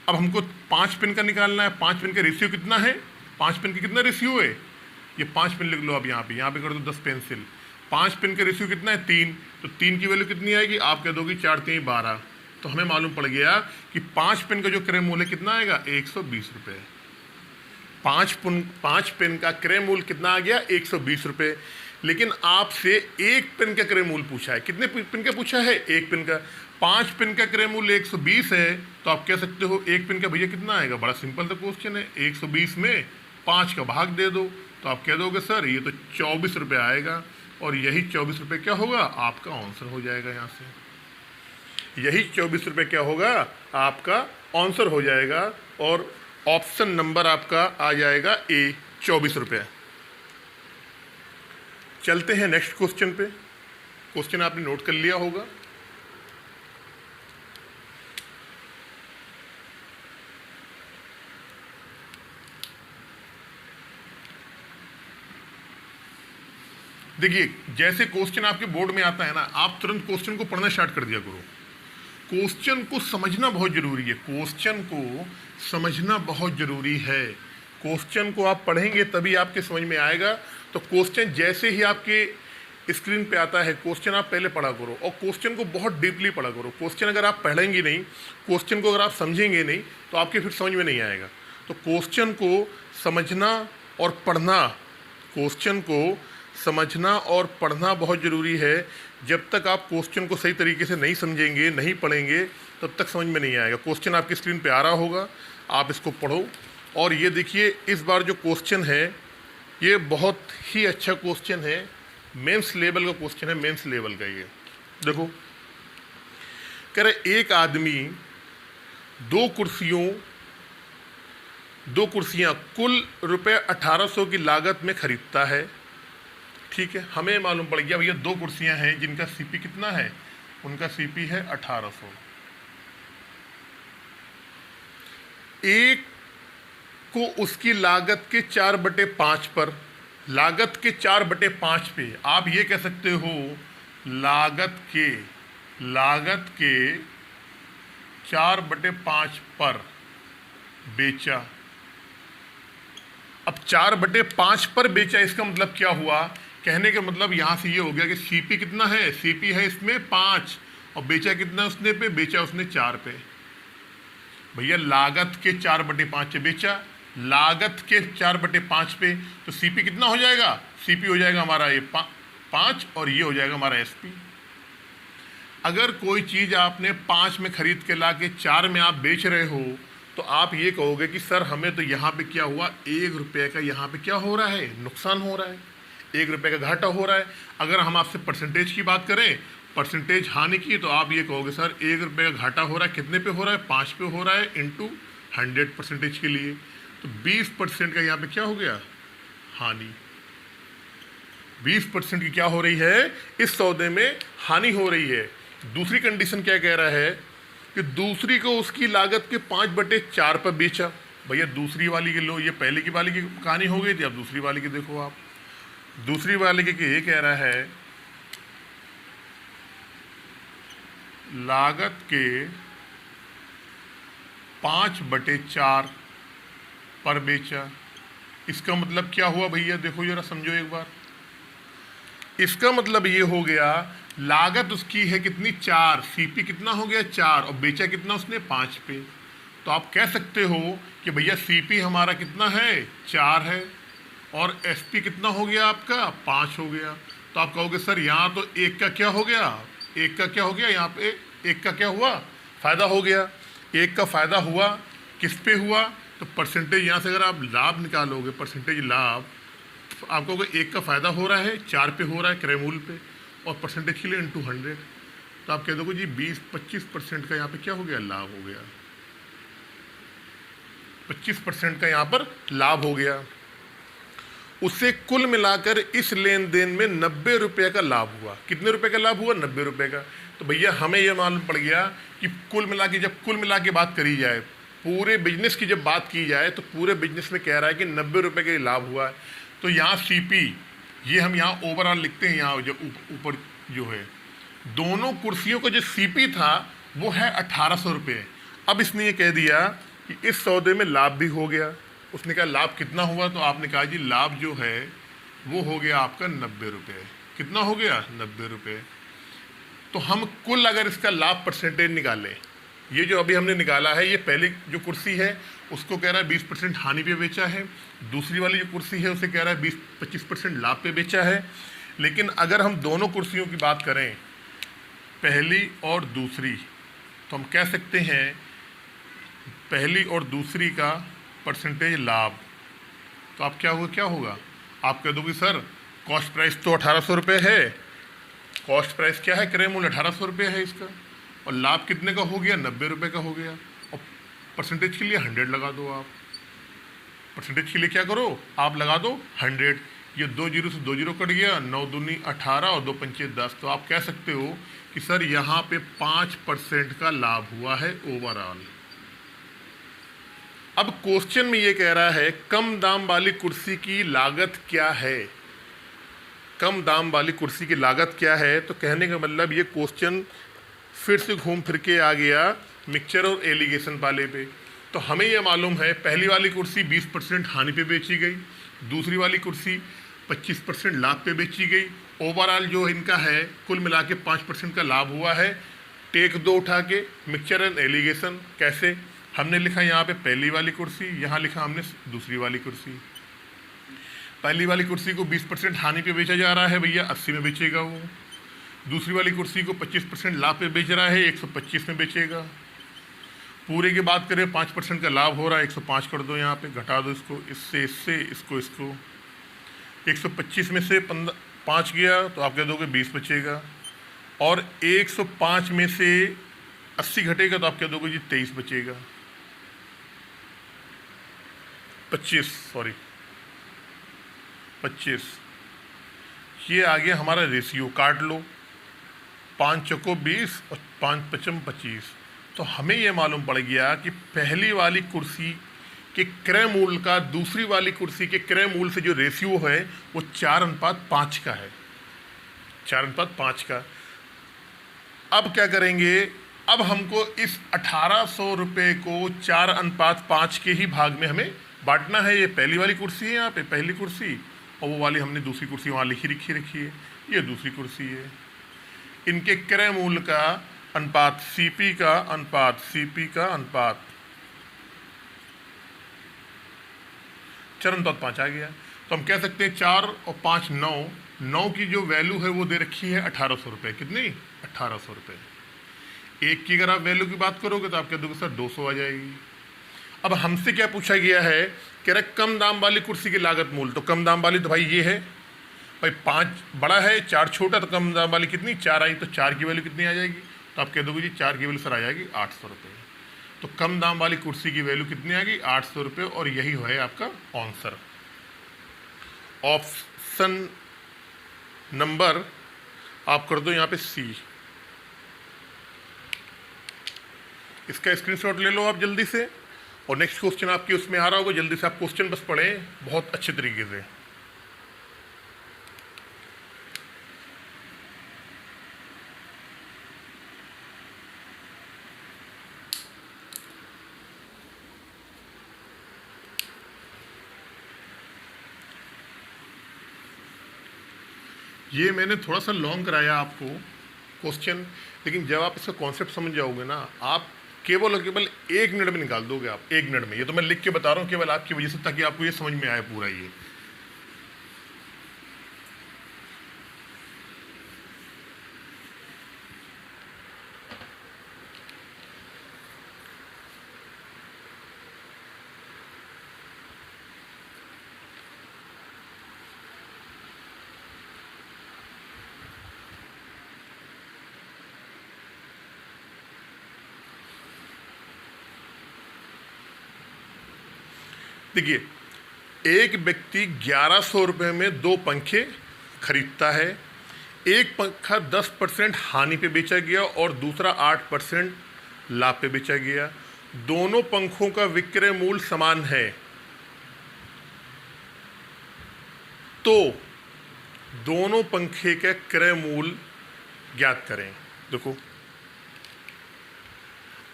अब हमको 5 पेन का निकालना है। 5 पेन का रेशियो कितना है, 5 पेन का कितना रेशियो है, ये 5 पेन लिख लो। अब यहाँ पे कर दो 10 पेंसिल। 5 पेन का रेशियो कितना है, 3। तो 3 की वैल्यू कितनी आएगी, आप कह दोगे 4 3 12। तो हमें मालूम पड़ गया कि 5 पेन का जो क्रय मूल्य कितना आएगा, 120 रुपये। 5 पेन का क्रय मूल्य कितना आ गया, 120 रुपये। लेकिन आपसे 1 पेन का क्रय मूल्य पूछा है। कितने पेन का पूछा है, 1 पेन का। 5 पेन का क्रय मूल्य 120 है, तो आप कह सकते हो 1 पेन का भैया कितना आएगा। बड़ा सिंपल सा क्वेश्चन है, 120 में 5 का भाग दे दो, तो आप कह दोगे सर ये तो 24 रुपये आएगा। और यही 24 रुपये क्या होगा, आपका आंसर हो जाएगा। यहाँ से यही 24 रुपये क्या होगा, आपका आंसर हो जाएगा। और ऑप्शन नंबर आपका आ जाएगा ए, 24 रुपये। चलते हैं नेक्स्ट क्वेश्चन पे। क्वेश्चन आपने नोट कर लिया होगा। देखिए, जैसे क्वेश्चन आपके बोर्ड में आता है ना, आप तुरंत क्वेश्चन को पढ़ना स्टार्ट कर दिया करो। क्वेश्चन को समझना बहुत जरूरी है, क्वेश्चन को समझना बहुत जरूरी है। क्वेश्चन को आप पढ़ेंगे तभी आपके समझ में आएगा। तो क्वेश्चन जैसे ही आपके स्क्रीन पे आता है, क्वेश्चन आप पहले पढ़ा करो, और क्वेश्चन को बहुत डीपली पढ़ा करो। क्वेश्चन अगर आप पढ़ेंगे नहीं, क्वेश्चन को अगर आप समझेंगे नहीं, तो आपके फिर समझ में नहीं आएगा। तो क्वेश्चन को समझना और पढ़ना, क्वेश्चन को समझना और पढ़ना बहुत ज़रूरी है। जब तक आप क्वेश्चन को सही तरीके से नहीं समझेंगे, नहीं पढ़ेंगे, तब तक समझ में नहीं आएगा। क्वेश्चन आपकी स्क्रीन पे आ रहा होगा, आप इसको पढ़ो। और ये देखिए, इस बार जो क्वेश्चन है ये बहुत ही अच्छा क्वेश्चन है, मेंस लेवल का क्वेश्चन है, मेंस लेवल का। ये देखो, कह रहे एक आदमी 2 कुर्सियाँ कुल रुपये 1800 की लागत में खरीदता है। ठीक है, हमें मालूम पड़ गया भैया 2 कुर्सियां हैं जिनका सीपी कितना है, उनका सीपी है 1800। एक को उसकी लागत के 4/5 पर, लागत के 4/5 पे आप ये कह सकते हो लागत के 4/5 पर बेचा। अब 4/5 पर बेचा, इसका मतलब क्या हुआ कहने का मतलब यहाँ से ये हो गया कि सीपी कितना है, सीपी है इसमें 5 और बेचा कितना उसने पे, बेचा उसने 4 पे। भैया लागत के 4/5 पे बेचा, लागत के 4/5 पे, तो सीपी कितना हो जाएगा, सीपी हो जाएगा हमारा ये 5 और ये हो जाएगा हमारा एसपी। अगर कोई चीज़ आपने 5 में खरीद के ला के 4 में आप बेच रहे हो तो आप ये कहोगे कि सर हमें तो यहाँ पे क्या हुआ, 1 रुपये का यहाँ पे क्या हो रहा है, नुकसान हो रहा है, 1 रुपये का घाटा हो रहा है। अगर हम आपसे परसेंटेज की बात करें, परसेंटेज हानि की, तो आप ये कहोगे सर 1 रुपये का घाटा हो रहा है, कितने पे हो रहा है, 5 पे हो रहा है, इंटू 100% के लिए, तो 20% का यहाँ पे क्या हो गया, हानि। 20% की क्या हो रही है, इस सौदे में हानि हो रही है। दूसरी कंडीशन क्या कह रहा है कि दूसरी को उसकी लागत के 5/4 पर बेचा। भैया दूसरी वाली के लो, ये पहले की वाली की कहानी हो गई थी, अब दूसरी वाली की देखो आप। दूसरी वाले के ये कह रहा है लागत के 5/4 पर बेचा। इसका मतलब क्या हुआ भैया, देखो जरा समझो एक बार। इसका मतलब ये हो गया लागत उसकी है कितनी, 4, सीपी कितना हो गया 4 और बेचा कितना उसने 5 पे। तो आप कह सकते हो कि भैया सीपी हमारा कितना है, 4 है, और एसपी कितना हो गया आपका, 5 हो गया। तो आप कहोगे सर यहाँ तो 1 का क्या हो गया, 1 का क्या हो गया, यहाँ पे 1 का क्या हुआ, फ़ायदा हो गया। 1 का फ़ायदा हुआ, किस पे हुआ, तो परसेंटेज यहाँ से अगर आप लाभ निकालोगे, परसेंटेज लाभ, आप कहोगे 1 का फ़ायदा हो रहा है, 4 पे हो रहा है क्रय मूल्य पे, और परसेंटेज के लिए इंटू 100, तो आप कह दोगे जी 20-25% का यहाँ पे क्या हो गया, लाभ हो गया। 25% का यहाँ पर लाभ हो गया। उससे कुल मिलाकर इस लेन देन में 90 रुपये का लाभ हुआ। कितने रुपए का लाभ हुआ, 90 रुपये का। तो भैया हमें यह मालूम पड़ गया कि कुल मिला के, जब कुल मिला के बात करी जाए, पूरे बिजनेस की जब बात की जाए, तो पूरे बिजनेस में कह रहा है कि 90 रुपये का लाभ हुआ है। तो यहाँ सीपी, ये हम यहाँ ओवरऑल लिखते हैं, यहाँ जो ऊपर जो है, दोनों कुर्सियों का जो सीपी था वो है 1800 रुपये। अब इसने ये कह दिया कि इस सौदे में लाभ भी हो गया। उसने कहा लाभ कितना हुआ, तो आपने कहा जी लाभ जो है वो हो गया आपका 90 रुपये। कितना हो गया, 90 रुपये। तो हम कुल अगर इसका लाभ परसेंटेज निकालें, ये जो अभी हमने निकाला है, ये पहली जो कुर्सी है उसको कह रहा है 20% हानि पे बेचा है, दूसरी वाली जो कुर्सी है उसे कह रहा है 20-25% लाभ पे बेचा है। लेकिन अगर हम दोनों कुर्सियों की बात करें, पहली और दूसरी, तो हम कह सकते हैं पहली और दूसरी का परसेंटेज लाभ, तो आप क्या होगा, आप कह दोगे सर कॉस्ट प्राइस तो 1800 रुपये है, कॉस्ट प्राइस क्या है, क्रय मूल्य 1800 रुपये है इसका, और लाभ कितने का हो गया, 90 रुपये का हो गया। और परसेंटेज के लिए 100 लगा दो आप। परसेंटेज के लिए क्या करो, आप लगा दो 100। ये 2 जीरो से 2 जीरो कट गया, 9 दूनी 18 और 2 पंचे 10। तो आप कह सकते हो कि सर यहाँ पे 5% का लाभ हुआ है ओवरऑल। अब क्वेश्चन में ये कह रहा है कम दाम वाली कुर्सी की लागत क्या है, कम दाम वाली कुर्सी की लागत क्या है। तो कहने का मतलब ये क्वेश्चन फिर से घूम फिर के आ गया मिक्सचर और एलिगेशन वाले पे। तो हमें यह मालूम है पहली वाली कुर्सी 20% हानि पे बेची गई, दूसरी वाली कुर्सी 25% लाभ पे बेची गई। ओवरऑल जो इनका है कुल मिला के 5% का लाभ हुआ है। टेक 2 उठा के मिक्सचर एंड एलिगेशन कैसे, हमने लिखा यहाँ पे पहली वाली कुर्सी, यहाँ लिखा हमने दूसरी वाली कुर्सी। पहली वाली कुर्सी को 20% हानि पे बेचा जा रहा है, भैया 80 में बेचेगा वो। दूसरी वाली कुर्सी को 25% लाभ पे बेच रहा है, 125 में बेचेगा। पूरे की बात करें 5% का लाभ हो रहा है, 105 कर दो, यहाँ पे घटा दो इसको, इससे इसको 125 में से 5 गया तो आप कह दोगे 20 बचेगा, और 105 में से 80 घटेगा तो आप कह दोगे जी 23 बचेगा, 25। ये आ गया हमारा रेशियो, काट लो, 5 चौको 20 और 5 पचम 25। तो हमें यह मालूम पड़ गया कि पहली वाली कुर्सी के क्रय मूल्य का दूसरी वाली कुर्सी के क्रय मूल्य से जो रेशियो है वो 4:5 का है, 4:5 का। अब क्या करेंगे, अब हमको इस 1800 रुपये को 4:5 के ही भाग में हमें बांटना है। ये पहली वाली कुर्सी है, यहाँ पे पहली कुर्सी, और वो वाली हमने दूसरी कुर्सी वहाँ लिखी रखी है, ये दूसरी कुर्सी है। इनके क्रय मूल्य का अनुपात सीपी का अनुपात चरण अनुपात 5 आ गया। तो हम कह सकते हैं 4 और 5 9 की जो वैल्यू है वो दे रखी है 1800 रुपये। कितनी? 1800 रुपये। एक की अगर आप वैल्यू की बात करोगे तो आप कह दोगे सर 200 आ जाएगी। अब हमसे क्या पूछा गया है, कह रहा कम दाम वाली कुर्सी की लागत मूल्य। तो कम दाम वाली तो भाई ये है भाई, 5 बड़ा है 4 छोटा, तो कम दाम वाली कितनी? 4 आई। तो 4 की वैल्यू कितनी आ जाएगी? तो आप कह दोगे जी 4 की वैल्यू सर आ जाएगी 800 रुपये। तो कम दाम वाली कुर्सी की वैल्यू कितनी आ गई? 800 रुपये। और यही है आपका आंसर। ऑप्शन नंबर आप कर दो यहाँ पे सी। इसका स्क्रीनशॉट ले लो आप जल्दी से। और नेक्स्ट क्वेश्चन आपके उसमें आ रहा होगा, जल्दी से आप क्वेश्चन बस पढ़ें बहुत अच्छे तरीके से। ये मैंने थोड़ा सा लॉन्ग कराया आपको क्वेश्चन, लेकिन जब आप इसका कॉन्सेप्ट समझ जाओगे ना, आप केवल और केवल 1 मिनट में निकाल दोगे। आप 1 मिनट में, ये तो मैं लिख के बता रहा हूँ केवल आपकी वजह से, ताकि आपको ये समझ में आए पूरा। ये देखिए, एक व्यक्ति 1100 रुपये में 2 पंखे खरीदता है। एक पंखा 10% हानि पे बेचा गया और दूसरा 8% लाभ पे बेचा गया। दोनों पंखों का विक्रय मूल्य समान है, तो दोनों पंखे का क्रय मूल्य ज्ञात करें। देखो,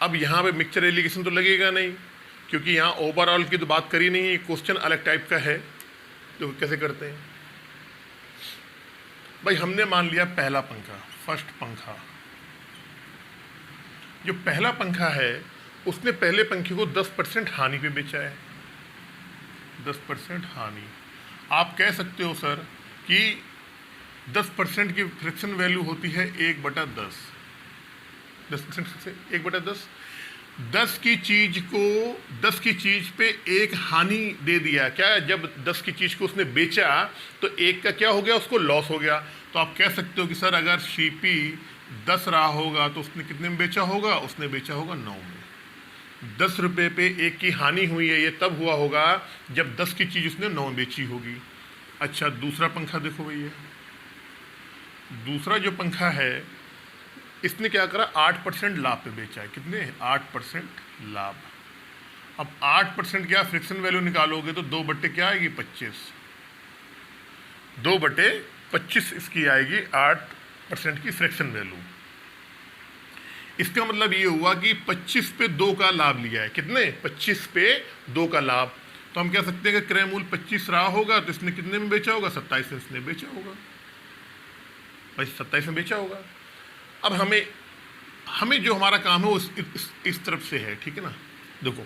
अब यहां पे मिक्सचर एलिगेशन तो लगेगा नहीं, क्योंकि यहाँ ओवरऑल की तो बात करी नहीं है। क्वेश्चन अलग टाइप का है। तो कैसे करते हैं भाई, हमने मान लिया पहला पंखा, फर्स्ट पंखा। जो पहला पंखा है उसने पहले पंखे को 10% हानि पे बेचा है। 10% हानि। आप कह सकते हो सर कि 10% की फ्रिक्शन वैल्यू होती है 1/10। 10% से 1/10। 10 की चीज पे 1 हानि दे दिया। क्या? जब 10 की चीज को उसने बेचा तो 1 का क्या हो गया? उसको लॉस हो गया। तो आप कह सकते हो कि सर अगर सीपी 10 रहा होगा तो उसने कितने में बेचा होगा? उसने बेचा होगा 9 में। 10 रुपये पे 1 की हानि हुई है, ये तब हुआ होगा जब 10 की चीज उसने 9 में बेची होगी। अच्छा, दूसरा पंखा देखो भैया। दूसरा जो पंखा है इसने क्या करा? 8% लाभ पे बेचा है। कितने? 8% लाभ। अब 8% क्या फ्रिक्शन वैल्यू निकालोगे तो 2 बट्टे क्या आएगी? 25। 2/25 इसकी आएगी 8% की फ्रिक्शन वैल्यू। इसका मतलब ये हुआ कि 25 पे 2 का लाभ लिया है। कितने? 25 पे 2 का लाभ। तो हम कह सकते हैं कि क्रय मूल्य 25 रहा होगा तो इसने कितने में बेचा होगा? 27 में इसने बेचा होगा भाई, 27 में बेचा होगा। अब हमें जो हमारा काम है वो इस तरफ से है, ठीक है ना। देखो,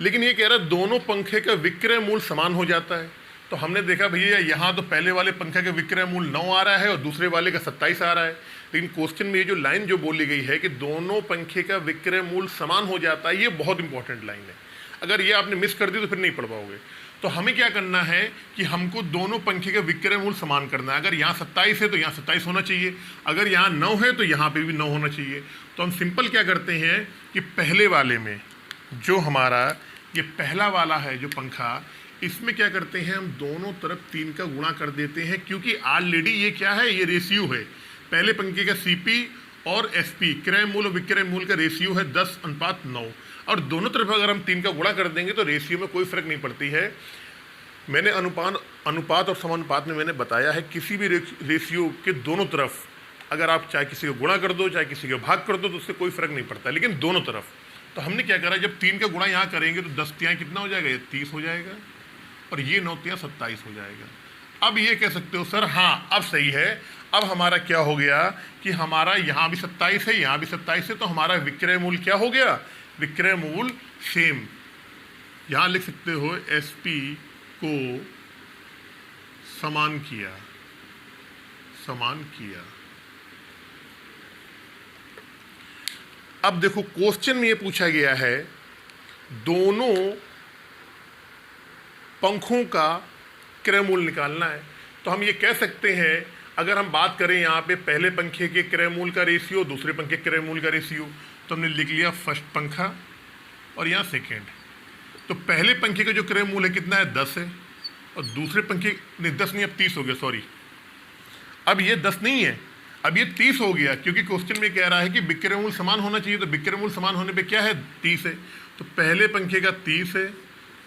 लेकिन ये कह रहा है दोनों पंखे का विक्रय मूल्य समान हो जाता है। तो हमने देखा भैया यहाँ तो पहले वाले पंखे का विक्रय मूल्य 9 आ रहा है और दूसरे वाले का 27 आ रहा है। लेकिन क्वेश्चन में ये जो लाइन जो बोली गई है कि दोनों पंखे का विक्रय मूल्य समान हो जाता है, ये बहुत इंपॉर्टेंट लाइन है। अगर ये आपने मिस कर दी तो फिर नहीं पढ़ पाओगे। तो हमें क्या करना है कि हमको दोनों पंखे का विक्रय मूल्य समान करना है। अगर यहाँ 27 है तो यहाँ 27 होना चाहिए, अगर यहाँ 9 है तो यहाँ पे भी 9 होना चाहिए। तो हम सिंपल क्या करते हैं कि पहले वाले में जो हमारा ये पहला वाला है जो पंखा, इसमें क्या करते हैं हम दोनों तरफ 3 का गुणा कर देते हैं, क्योंकि ऑलरेडी ये क्या है? ये रेशियो है। पहले पंखे का सीपी और एसपी क्रय मूल्य विक्रय मूल्य का रेशियो है 10:9, और दोनों तरफ अगर हम 3 का गुणा कर देंगे तो रेशियो में कोई फर्क नहीं पड़ती है। मैंने अनुपात और समानुपात में मैंने बताया है, किसी भी रेशियो के दोनों तरफ अगर आप चाहे किसी को गुणा कर दो चाहे किसी को भाग कर दो तो उससे कोई फर्क नहीं पड़ता, लेकिन दोनों तरफ। तो हमने क्या करा, जब 3 का गुणा यहाँ करेंगे तो 10 तिहाई कितना हो जाएगा? ये 30 हो जाएगा। और ये 9 तिया 27 हो जाएगा। अब ये कह सकते हो सर हाँ अब सही है, अब हमारा क्या हो गया कि हमारा यहाँ भी 27 है, यहाँ भी 27 है, तो हमारा विक्रय मूल्य क्या हो गया, विक्रय मूल्य सेम। यहाँ लिख सकते हो एसपी को समान किया, समान किया। अब देखो क्वेश्चन में ये पूछा गया है दोनों पंखों का क्रय मूल्य निकालना है। तो हम ये कह सकते हैं, अगर हम बात करें यहाँ पे पहले पंखे के क्रय मूल्य का रेशियो, दूसरे पंखे के क्रय मूल्य का रेशियो, तो हमने लिख लिया फर्स्ट पंखा और यहाँ सेकेंड। तो पहले पंखे का जो क्रय मूल्य है कितना है, 10 है, और दूसरे पंखे नहीं 10 नहीं, अब 30 हो गया, सॉरी अब ये 10 नहीं है, अब ये 30 हो गया, क्योंकि क्वेश्चन में कह रहा है कि विक्रय मूल्य समान होना चाहिए। तो विक्रय मूल्य समान होने पे क्या है, 30 है। तो पहले पंखे का 30 है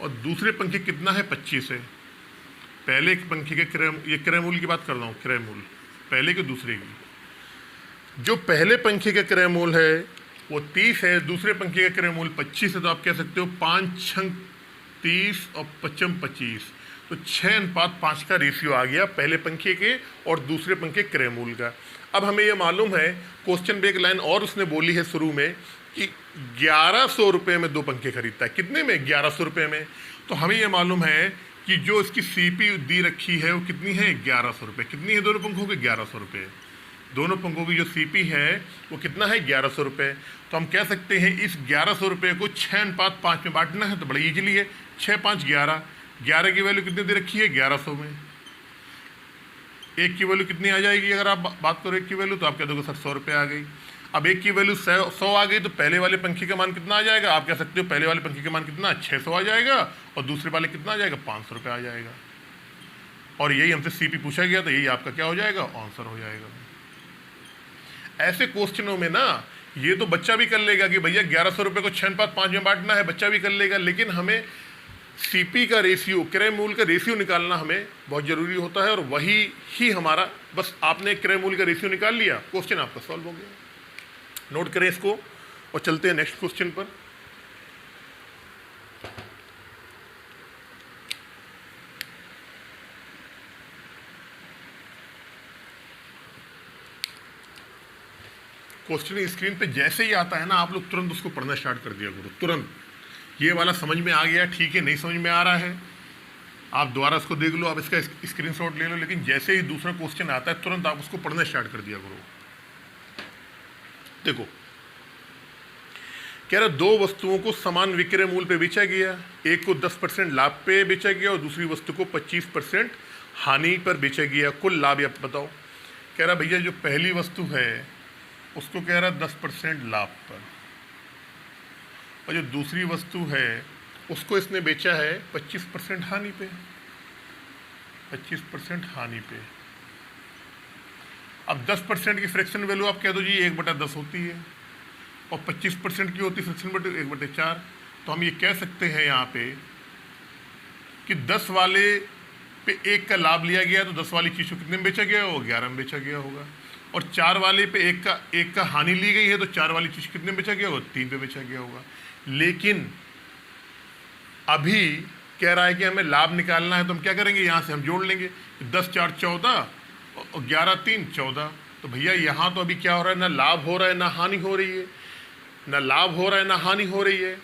और दूसरे पंखे कितना है, 25 है। पहले पंखे के ये क्रय मूल्य की बात कर रहा हूँ, क्रय मूल्य पहले के दूसरे की। जो पहले पंखे का क्रय मूल्य है वो 30 है, दूसरे पंखे का क्रय मूल्य 25 है। तो आप कह सकते हो 5 छंग 30 और 55 25, तो 6:5 का रेशियो आ गया पहले पंखे के और दूसरे पंखे क्रय मूल्य का। अब हमें ये मालूम है, क्वेश्चन में एक लाइन और उसने बोली है शुरू में कि 1100 रुपये में 2 पंखे खरीदता है। कितने में, 1100 रुपये में। तो हमें ये मालूम है कि जो इसकी सीपी दी रखी है वो कितनी है, 1100 रुपये। कितनी है दोनों पंखों के, 1100 रुपये। दोनों पंखों की जो सीपी है वो कितना है, 1100 रुपये। तो हम कह सकते हैं इस 1100 रुपये को 6:5 में बांटना है, तो बड़ा ईजिली है, 6 5 11। 11 की वैल्यू कितनी दे रखी है, 1100 में। 1 की वैल्यू कितनी आ जाएगी, अगर आप बात करो 1 की वैल्यू, तो आप कह दोगे सर 100 रुपये आ गई। अब 1 की वैल्यू 100 आ गई, तो पहले वाले पंखे का मान कितना आ जाएगा, आप कह सकते हो पहले वाले पंखे का मान कितना, 600 आ जाएगा, और दूसरे वाले कितना आ जाएगा, 500 रुपये आ जाएगा। और यही हमसे सीपी पूछा गया, तो यही आपका क्या हो जाएगा, आंसर हो जाएगा। ऐसे क्वेश्चनों में ना ये तो बच्चा भी कर लेगा कि भैया 1100 रुपये को 6:5 में बांटना है, बच्चा भी कर लेगा, लेकिन हमें सीपी का रेशियो, क्रय मूल्य का रेशियो निकालना हमें बहुत ज़रूरी होता है। और वही ही हमारा, बस आपने क्रय मूल्य का रेशियो निकाल लिया, क्वेश्चन आपका सॉल्व हो गया। नोट करें इसको और चलते हैं नेक्स्ट क्वेश्चन पर। क्वेश्चन स्क्रीन पे जैसे ही आता है ना, आप लोग तुरंत उसको पढ़ना स्टार्ट कर दिया करो, तुरंत। ये वाला समझ में आ गया, ठीक है, नहीं समझ में आ रहा है आप दोबारा इसको देख लो, आप इसका स्क्रीनशॉट ले लो, लेकिन जैसे ही दूसरा क्वेश्चन आता है तुरंत आप उसको पढ़ना स्टार्ट कर दिया करो। देखो कह रहा 2 वस्तुओं को समान विक्रय मूल्य पे बेचा गया, एक को 10% लाभ पे बेचा गया और दूसरी वस्तु को 25% हानि पर बेचा गया, कुल लाभ आप बताओ। कह रहा भैया जो पहली वस्तु है उसको कह रहा 10% लाभ पर, और जो दूसरी वस्तु है उसको इसने बेचा है 25% हानि पे, 25% हानि पे। अब 10% की फ्रैक्शन वैल्यू आप कह दो जी 1/10 होती है, और 25% की होती है फ्रैक्शन वैल्यू 1/4। तो हम ये कह सकते हैं यहाँ पे कि 10 वाले पे 1 का लाभ लिया गया, तो 10 वाली चीज़ को कितने में बेचा गया होगा, 11 में बेचा गया होगा। और 4 वाले पे 1 का हानि ली गई है, तो 4 वाली चीज़ कितने में बेचा गया होगा, 3 पे बेचा गया होगा। लेकिन अभी कह रहा है कि हमें लाभ निकालना है, तो हम क्या करेंगे, यहाँ से हम जोड़ लेंगे, 10 4 14 और 11 3 14। तो भैया यहाँ तो अभी क्या हो रहा है, ना लाभ हो रहा है ना हानि हो रही है, ना लाभ हो रहा है ना हानि हो रही है।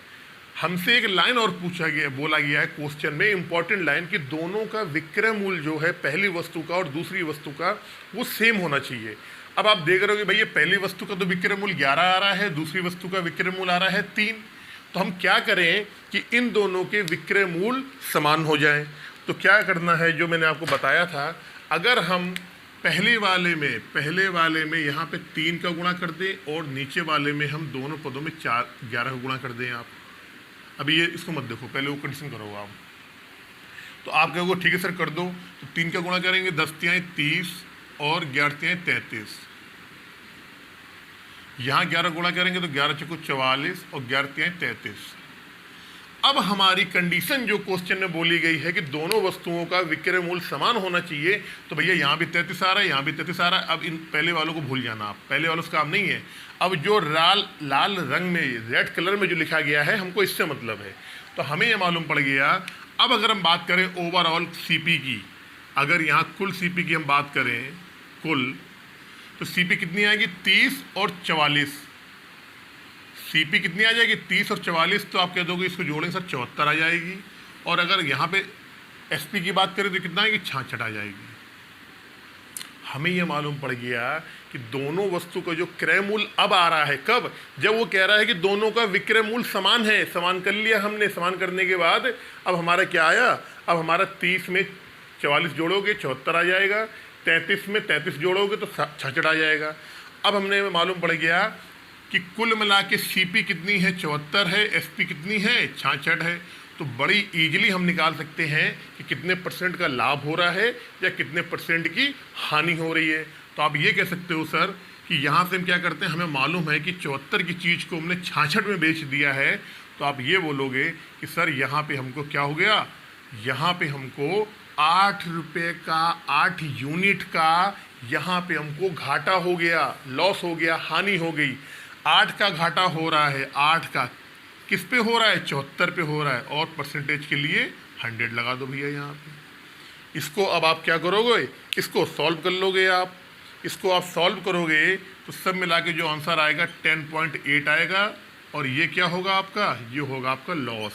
हमसे एक लाइन और पूछा गया, बोला गया है क्वेश्चन में, इंपॉर्टेंट लाइन, कि दोनों का विक्रय मूल्य जो है पहली वस्तु का और दूसरी वस्तु का वो सेम होना चाहिए। अब आप देख रहे हो कि भैया पहली वस्तु का तो विक्रय मूल्य 11 आ रहा है, दूसरी वस्तु का विक्रय मूल्य आ रहा है 3। तो हम क्या करें कि इन दोनों के विक्रय मूल्य समान हो जाएं। तो क्या करना है, जो मैंने आपको बताया था, अगर हम पहले वाले में यहाँ पे 3 का गुणा कर दें और नीचे वाले में हम दोनों पदों में 11 का गुणा कर दें। आप अभी ये इसको मत देखो, पहले वो कंडीशन करो आप। तो आप कहोगे ठीक है सर कर दो, तो 3 का गुणा करेंगे, 10 तियाएँ 30 और 11 तियाएँ 33। यहाँ 11 गुणा करेंगे तो 11 चौको 44 और 11 तियाएँ 33। अब हमारी कंडीशन जो क्वेश्चन में बोली गई है कि दोनों वस्तुओं का विक्रय मूल्य समान होना चाहिए, तो भैया यहाँ भी 33 आ रहा है, यहाँ भी 33 आ रहा है। अब इन पहले वालों को भूल जाना, आप पहले वालों से काम नहीं है। अब जो लाल रंग में, रेड कलर में जो लिखा गया है, हमको इससे मतलब है। तो हमें यह मालूम पड़ गया, अब अगर हम बात करें ओवरऑल सीपी की, अगर यहाँ कुल सीपी की हम बात करें कुल, तो सीपी कितनी आएगी 30 और 44। सीपी कितनी आ जाएगी 30 और 44, तो आप कह दोगे इसको जोड़ेंगे सर 74 आ जाएगी। और अगर यहाँ पे एसपी की बात करें तो कितना आएगी 66 आ जाएगी। हमें यह मालूम पड़ गया कि दोनों वस्तु का जो क्रय मूल्य अब आ रहा है, कब, जब वो कह रहा है कि दोनों का विक्रय मूल्य समान है। समान कर लिया हमने, समान करने के बाद अब हमारा क्या आया, अब हमारा 30 में 44 जोड़ोगे 74 आ जाएगा, 33 में 33 जोड़ोगे तो 66 आ जाएगा। अब हमने मालूम पड़ गया कि कुल मिला के सीपी कितनी है 74 है, एसपी कितनी है 66 है। तो बड़ी इजीली हम निकाल सकते हैं कि कितने परसेंट का लाभ हो रहा है या कितने परसेंट की हानि हो रही है। तो आप ये कह सकते हो सर कि यहाँ से हम क्या करते हैं, हमें मालूम है कि 74 की चीज़ को हमने 66 में बेच दिया है, तो आप ये बोलोगे कि सर यहाँ पे हमको क्या हो गया, यहाँ पे हमको 8 रुपये का 8 यूनिट का यहाँ पे हमको घाटा हो गया, लॉस हो गया, हानि हो गई। 8 का घाटा हो रहा है, 8 का किस पे हो रहा है 74 पे हो रहा है, और परसेंटेज के लिए 100 लगा दो भैया यहाँ पे। इसको अब आप क्या करोगे, इसको सॉल्व कर लोगे आप। इसको आप सॉल्व करोगे तो सब मिला के जो आंसर आएगा 10.8 आएगा, और ये क्या होगा आपका, ये होगा आपका लॉस।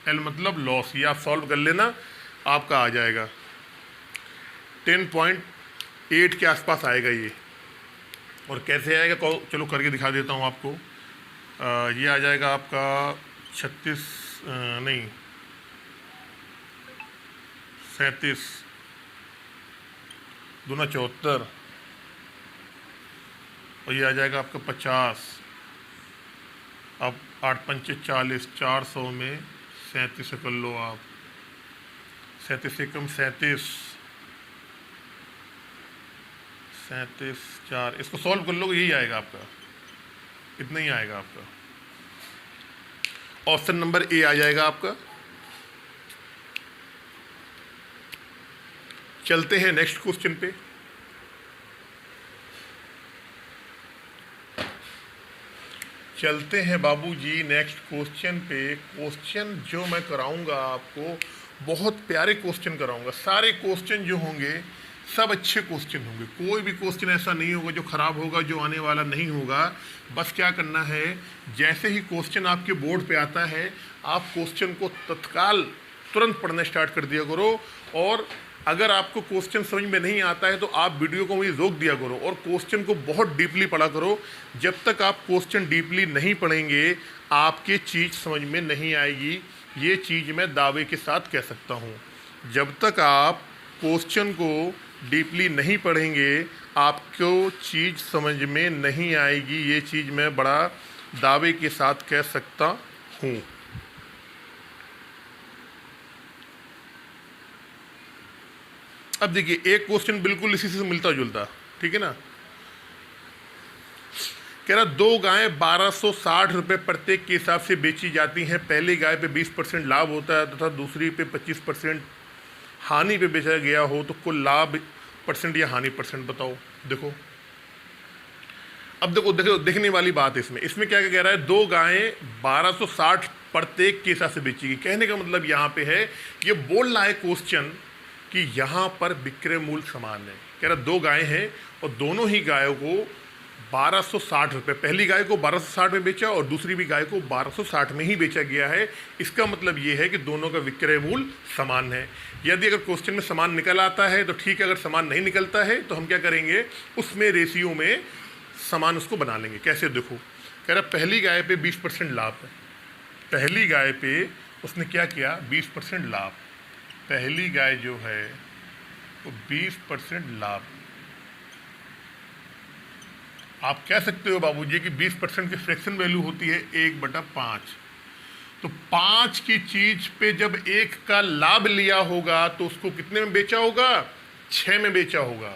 एल मतलब लॉस, ये आप सॉल्व कर लेना, आपका आ जाएगा 10.8 के आसपास आएगा ये। और कैसे आएगा, चलो करके दिखा देता हूँ आपको। ये आ जाएगा आपका 36 नहीं 37 दूना 74, और ये आ जाएगा आपका 50। अब 8 पंचे 40, 400 में 37 कर लो आप, 37 से कम 37, 4, इसको सॉल्व कर लो, यही आएगा आपका, इतना ही आएगा आपका। ऑप्शन नंबर ए आ जाएगा आपका। चलते हैं नेक्स्ट क्वेश्चन पे। चलते हैं बाबूजी नेक्स्ट क्वेश्चन पे। क्वेश्चन जो मैं कराऊंगा आपको, बहुत प्यारे क्वेश्चन कराऊंगा। सारे क्वेश्चन जो होंगे सब अच्छे क्वेश्चन होंगे, कोई भी क्वेश्चन ऐसा नहीं होगा जो खराब होगा, जो आने वाला नहीं होगा। बस क्या करना है, जैसे ही क्वेश्चन आपके बोर्ड पे आता है, आप क्वेश्चन को तत्काल तुरंत पढ़ना स्टार्ट कर दिया करो। और अगर आपको क्वेश्चन समझ में नहीं आता है तो आप वीडियो को वहीं रोक दिया करो और क्वेश्चन को बहुत डीपली पढ़ा करो। जब तक आप क्वेश्चन डीपली नहीं पढ़ेंगे, आपके चीज़ समझ में नहीं आएगी। ये चीज़ मैं दावे के साथ कह सकता हूँ। जब तक आप क्वेश्चन को डीपली नहीं पढ़ेंगे, आपको चीज़ समझ में नहीं आएगी। ये चीज़ मैं बड़ा दावे के साथ कह सकता हूँ। अब देखिए, एक क्वेश्चन बिल्कुल इसी से मिलता जुलता, ठीक है ना। कह रहा 2 गायें 1260 रुपये प्रत्येक के हिसाब से बेची जाती हैं। पहली गाय पे 20% लाभ होता है तथा दूसरी पे 25% हानि पे बेचा गया हो, तो कुल लाभ परसेंट या हानि परसेंट बताओ। देखो, अब देखो देखने वाली बात इसमें क्या कह रहा है, 2 गायें 1260 प्रत्येक के हिसाब से बेची गई। कहने का मतलब यहाँ पे है, ये बोल रहा है क्वेश्चन कि यहाँ पर विक्रय मूल्य समान है। कह रहा 2 गायें हैं और दोनों ही गायों को 1260 रुपये, पहली गाय को 1260 में बेचा और दूसरी भी गाय को 1260 में ही बेचा गया है। इसका मतलब ये है कि दोनों का विक्रय मूल्य समान है। यदि अगर क्वेश्चन में समान निकल आता है तो ठीक है, अगर समान नहीं निकलता है तो हम क्या करेंगे, उसमें रेशियो में समान उसको बना लेंगे। कैसे, देखो, कह रहा पहली गाय पे 20% लाभ है। पहली गाय पे उसने क्या किया, 20% लाभ। पहली गाय जो है वो 20% लाभ। आप कह सकते हो बाबूजी कि 20% की फ्रैक्शन वैल्यू होती है 1/5। तो 5 की चीज पे जब 1 का लाभ लिया होगा तो उसको कितने में बेचा होगा, 6 में बेचा होगा।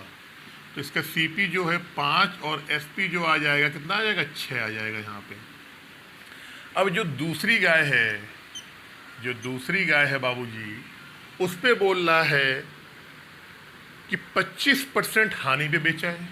तो इसका सीपी जो है 5 और एसपी जो आ जाएगा कितना आ जाएगा, 6 आ जाएगा यहाँ पे। अब जो दूसरी गाय है बाबूजी, उस पे बोल रहा है कि 25% हानि पे बेचा है।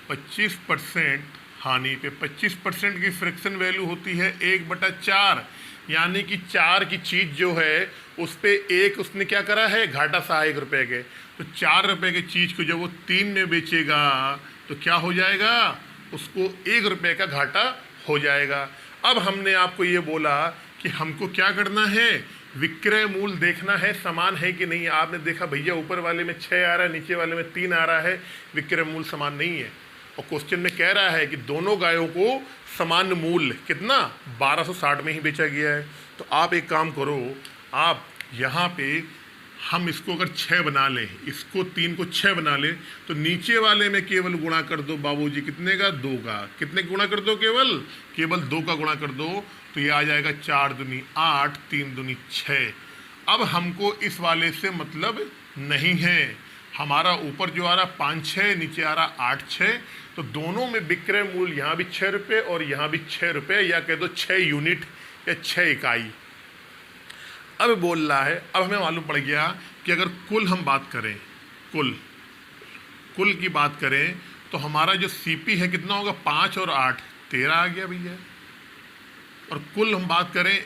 25% हानि पे, 25% की फ्रैक्शन वैल्यू होती है 1/4, यानी कि 4 की चीज़ जो है उस पे एक उसने क्या करा है, घाटा सा 1 रुपये के। तो 4 रुपये की चीज़ को जब वो 3 में बेचेगा तो क्या हो जाएगा, उसको 1 रुपये का घाटा हो जाएगा। अब हमने आपको ये बोला कि हमको क्या करना है, विक्रय मूल्य देखना है समान है कि नहीं। आपने देखा भैया ऊपर वाले में 6 आ रहा है, नीचे वाले में 3 आ रहा है, विक्रय मूल्य समान नहीं है। और क्वेश्चन में कह रहा है कि दोनों गायों को समान मूल्य कितना 1260 में ही बेचा गया है। तो आप एक काम करो, आप यहाँ पे हम इसको अगर 6 बना लें, इसको 3 को 6 बना लें, तो नीचे वाले में केवल गुणा कर दो बाबूजी, कितने का, 2 का। कितने गुणा कर दो, केवल 2 का गुणा कर दो, तो ये आ जाएगा 4 दूनी 8, 3 दूनी 6। अब हमको इस वाले से मतलब नहीं है, हमारा ऊपर जो आ रहा 5 6, नीचे आ रहा 8 6, तो दोनों में विक्रय मूल्य यहाँ भी 6 रुपये और यहाँ भी 6 रुपये, या कह दो 6 यूनिट या 6 इकाई। अब बोल रहा है, अब हमें मालूम पड़ गया कि अगर कुल हम बात करें, कुल की बात करें, तो हमारा जो सीपी है कितना होगा, 5 और 8 13 आ गया भैया। और कुल हम बात करें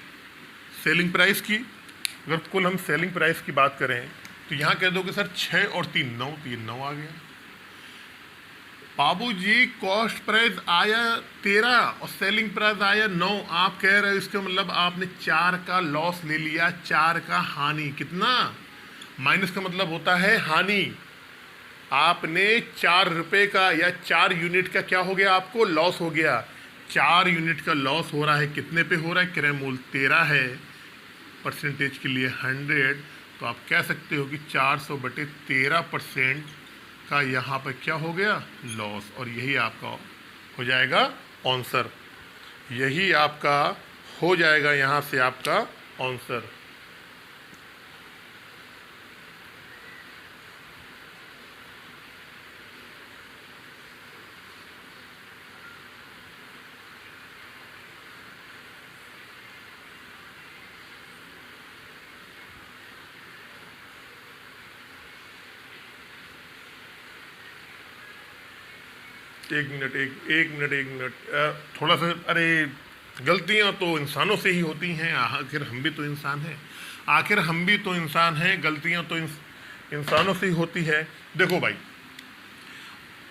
सेलिंग प्राइस की, अगर कुल हम सेलिंग प्राइस की बात करें तो यहाँ कह दो कि सर 6 और 3 9, तो ये 9 आ गया। बाबूजी कॉस्ट प्राइस आया 13 और सेलिंग प्राइस आया 9, आप कह रहे हो इसका मतलब आपने 4 का लॉस ले लिया, 4 का हानि। कितना, माइनस का मतलब होता है हानि। आपने 4 रुपये का या 4 यूनिट का क्या हो गया, आपको लॉस हो गया। 4 यूनिट का लॉस हो रहा है, कितने पे हो रहा है, क्रय मूल्य 13 है, परसेंटेज के लिए 100, तो आप कह सकते हो कि 400/13% का यहाँ पर क्या हो गया, लॉस। और यही आपका हो जाएगा आंसर, यही आपका हो जाएगा यहाँ से आपका आंसर। एक मिनट, थोड़ा सा, अरे गलतियां तो इंसानों से ही होती हैं, आखिर हम भी तो इंसान हैं, गलतियां तो इंसानों से ही होती है। देखो भाई,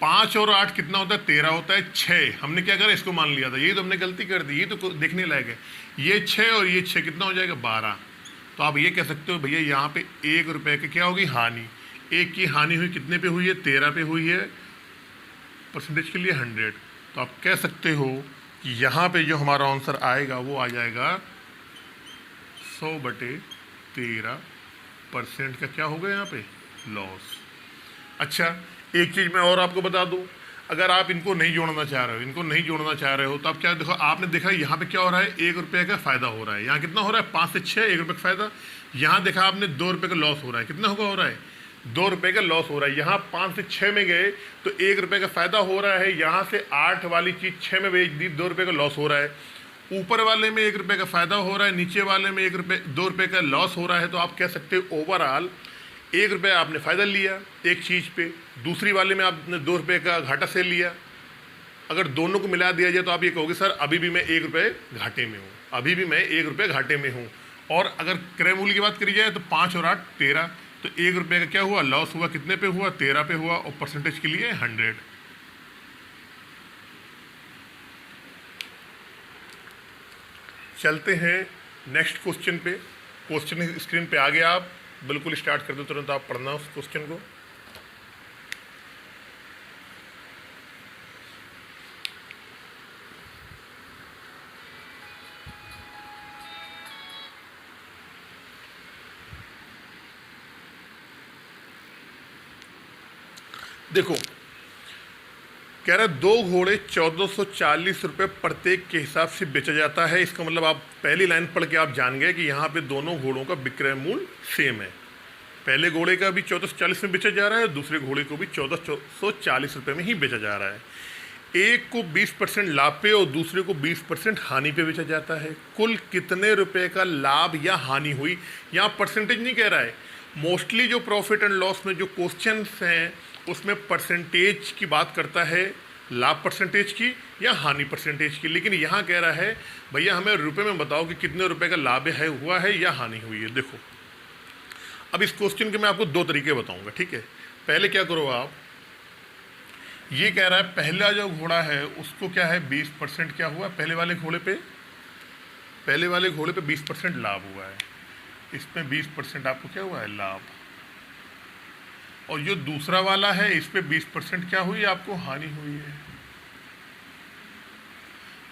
5 और 8 कितना होता है, 13 होता है। 6 हमने क्या करा, इसको मान लिया था, ये तो हमने गलती कर दी, ये तो देखने लायक है। ये 6 और ये 6 कितना हो जाएगा, 12। तो आप ये कह सकते हो भैया यहाँ पे 1 रुपये की क्या होगी, हानि। 1 की हानि हुई, कितने पे हुई है, 13 पे हुई है, परसेंटेज के लिए 100। तो आप कह सकते हो कि यहाँ पे जो हमारा आंसर आएगा वो आ जाएगा 100/13% का क्या होगा यहाँ पे, लॉस। अच्छा, एक चीज़ मैं और आपको बता दूँ, अगर आप इनको नहीं जोड़ना चाह रहे हो, तो आप क्या देखो, आपने देखा यहाँ पे क्या हो रहा है, 1 रुपये का फ़ायदा हो रहा है। यहाँ कितना हो रहा है, 5 से 6 1 रुपये का फ़ायदा। यहाँ देखा आपने 2 रुपये का लॉस हो रहा है, कितना हो रहा है, 2 रुपये का लॉस हो रहा है। यहाँ 5 से 6 में गए तो 1 रुपये का फ़ायदा हो रहा है। यहाँ से 8 वाली चीज़ 6 में बेच दी, 2 रुपये का लॉस हो रहा है। ऊपर वाले में 1 रुपये का फ़ायदा हो रहा है, नीचे वाले में 2 रुपये का लॉस हो रहा है। तो आप कह सकते हो ओवरऑल 1 रुपये आपने फ़ायदा लिया एक चीज़ पे, दूसरी वाले में आपने 2 रुपये का घाटा से लिया। अगर दोनों को मिला दिया जाए तो आप ये कहोगे सर अभी भी मैं 1 रुपये घाटे में हूँ, और अगर क्रय मूल्य की बात करी जाए तो 5 और 8 13, तो 1 रुपये का क्या हुआ, लॉस हुआ, कितने पे हुआ, 13 पे हुआ, और परसेंटेज के लिए 100। चलते हैं नेक्स्ट क्वेश्चन पे। क्वेश्चन स्क्रीन पे आ गया, आप बिल्कुल स्टार्ट कर दो, तुरंत आप पढ़ना उस क्वेश्चन को। देखो, कह रहा है 2 घोड़े 1440 रुपये प्रत्येक के हिसाब से बेचा जाता है। इसका मतलब आप पहली लाइन पढ़ के आप जान गए कि यहाँ पे दोनों घोड़ों का विक्रय मूल्य सेम है। पहले घोड़े का भी 1440 में बेचा जा रहा है, दूसरे घोड़े को भी 1440 रुपये में ही बेचा जा रहा है। एक को 20% लाभ पे और दूसरे को 20% हानि पे बेचा जाता है। कुल कितने रुपए का लाभ या हानि हुई, यहाँ परसेंटेज नहीं कह रहा है। मोस्टली जो प्रॉफिट एंड लॉस में जो क्वेश्चन हैं उसमें परसेंटेज की बात करता है, लाभ परसेंटेज की या हानि परसेंटेज की। लेकिन यहाँ कह रहा है भैया हमें रुपए में बताओ कि कितने रुपए का लाभ है हुआ है या हानि हुई है। देखो अब इस क्वेश्चन के मैं आपको दो तरीके बताऊंगा, ठीक है। पहले क्या करो आप, ये कह रहा है पहला जो घोड़ा है उसको क्या है 20% क्या हुआ, पहले वाले घोड़े पे 20% लाभ हुआ है, इसमें 20% आपको क्या हुआ है लाभ, और जो दूसरा वाला है इस पे 20% क्या हुई आपको हानि हुई है।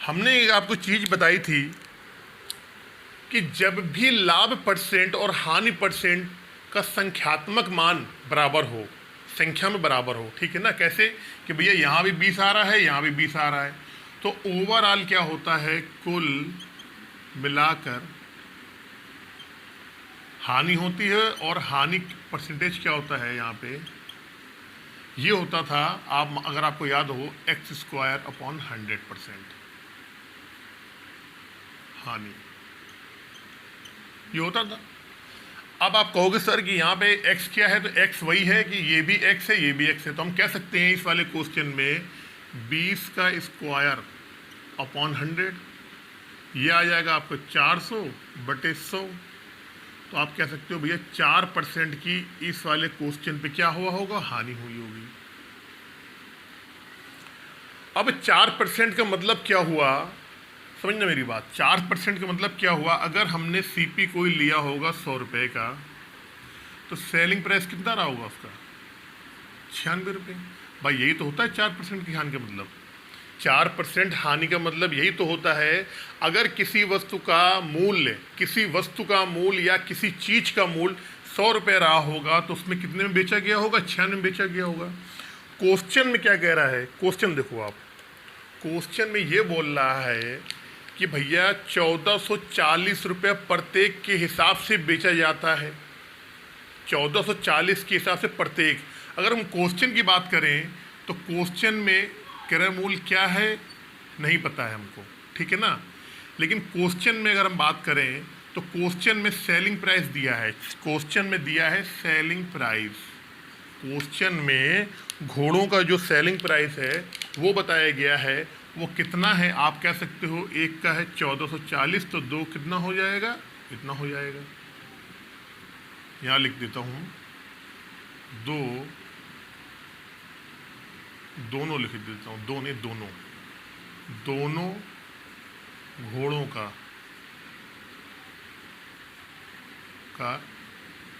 हमने आपको चीज बताई थी कि जब भी लाभ परसेंट और हानि परसेंट का संख्यात्मक मान बराबर हो, संख्या में बराबर हो, ठीक है ना। कैसे कि भैया यहाँ भी 20 आ रहा है, यहाँ भी 20 आ रहा है, तो ओवरऑल क्या होता है, कुल मिलाकर हानि होती है, और हानि परसेंटेज क्या होता है यहाँ पे, ये होता था, आप अगर आपको याद हो x²/100% हानि, ये होता था। अब आप कहोगे सर कि यहाँ पे x क्या है, तो x वही है कि ये भी x है, ये भी x है, तो हम कह सकते हैं इस वाले क्वेश्चन में 20²/100, ये आ जाएगा आपको 400/100, तो आप कह सकते हो भैया 4% की इस वाले क्वेश्चन पे क्या हुआ होगा, हानि हुई होगी। अब 4% का मतलब क्या हुआ, समझना मेरी बात, 4% का मतलब क्या हुआ, अगर हमने सीपी कोई लिया होगा 100 रुपये का, तो सेलिंग प्राइस कितना रहा होगा उसका, 96 रुपये। भाई यही तो होता है 4% की हानि का मतलब, 4% हानि का मतलब यही तो होता है। अगर किसी वस्तु का मूल्य या किसी चीज का मूल्य 100 रुपये रहा होगा, तो उसमें कितने में बेचा गया होगा, 96 में बेचा गया होगा। क्वेश्चन में क्या कह रहा है, क्वेश्चन देखो आप, क्वेश्चन में ये बोल रहा है कि भैया 1440 रुपये प्रत्येक के हिसाब से बेचा जाता है, 1440 के हिसाब से प्रत्येक। अगर हम क्वेश्चन की बात करें तो क्वेश्चन में क्रय मूल्य क्या है नहीं पता है हमको, ठीक है ना। लेकिन क्वेश्चन में अगर हम बात करें तो क्वेश्चन में सेलिंग प्राइस दिया है, क्वेश्चन में दिया है सेलिंग प्राइस, क्वेश्चन में घोड़ों का जो सेलिंग प्राइस है वो बताया गया है, वो कितना है। आप कह सकते हो एक का है 1440, तो दो कितना हो जाएगा, इतना हो जाएगा। यहाँ लिख देता हूँ, दोनों लिख देता हूँ, दोनों घोड़ों का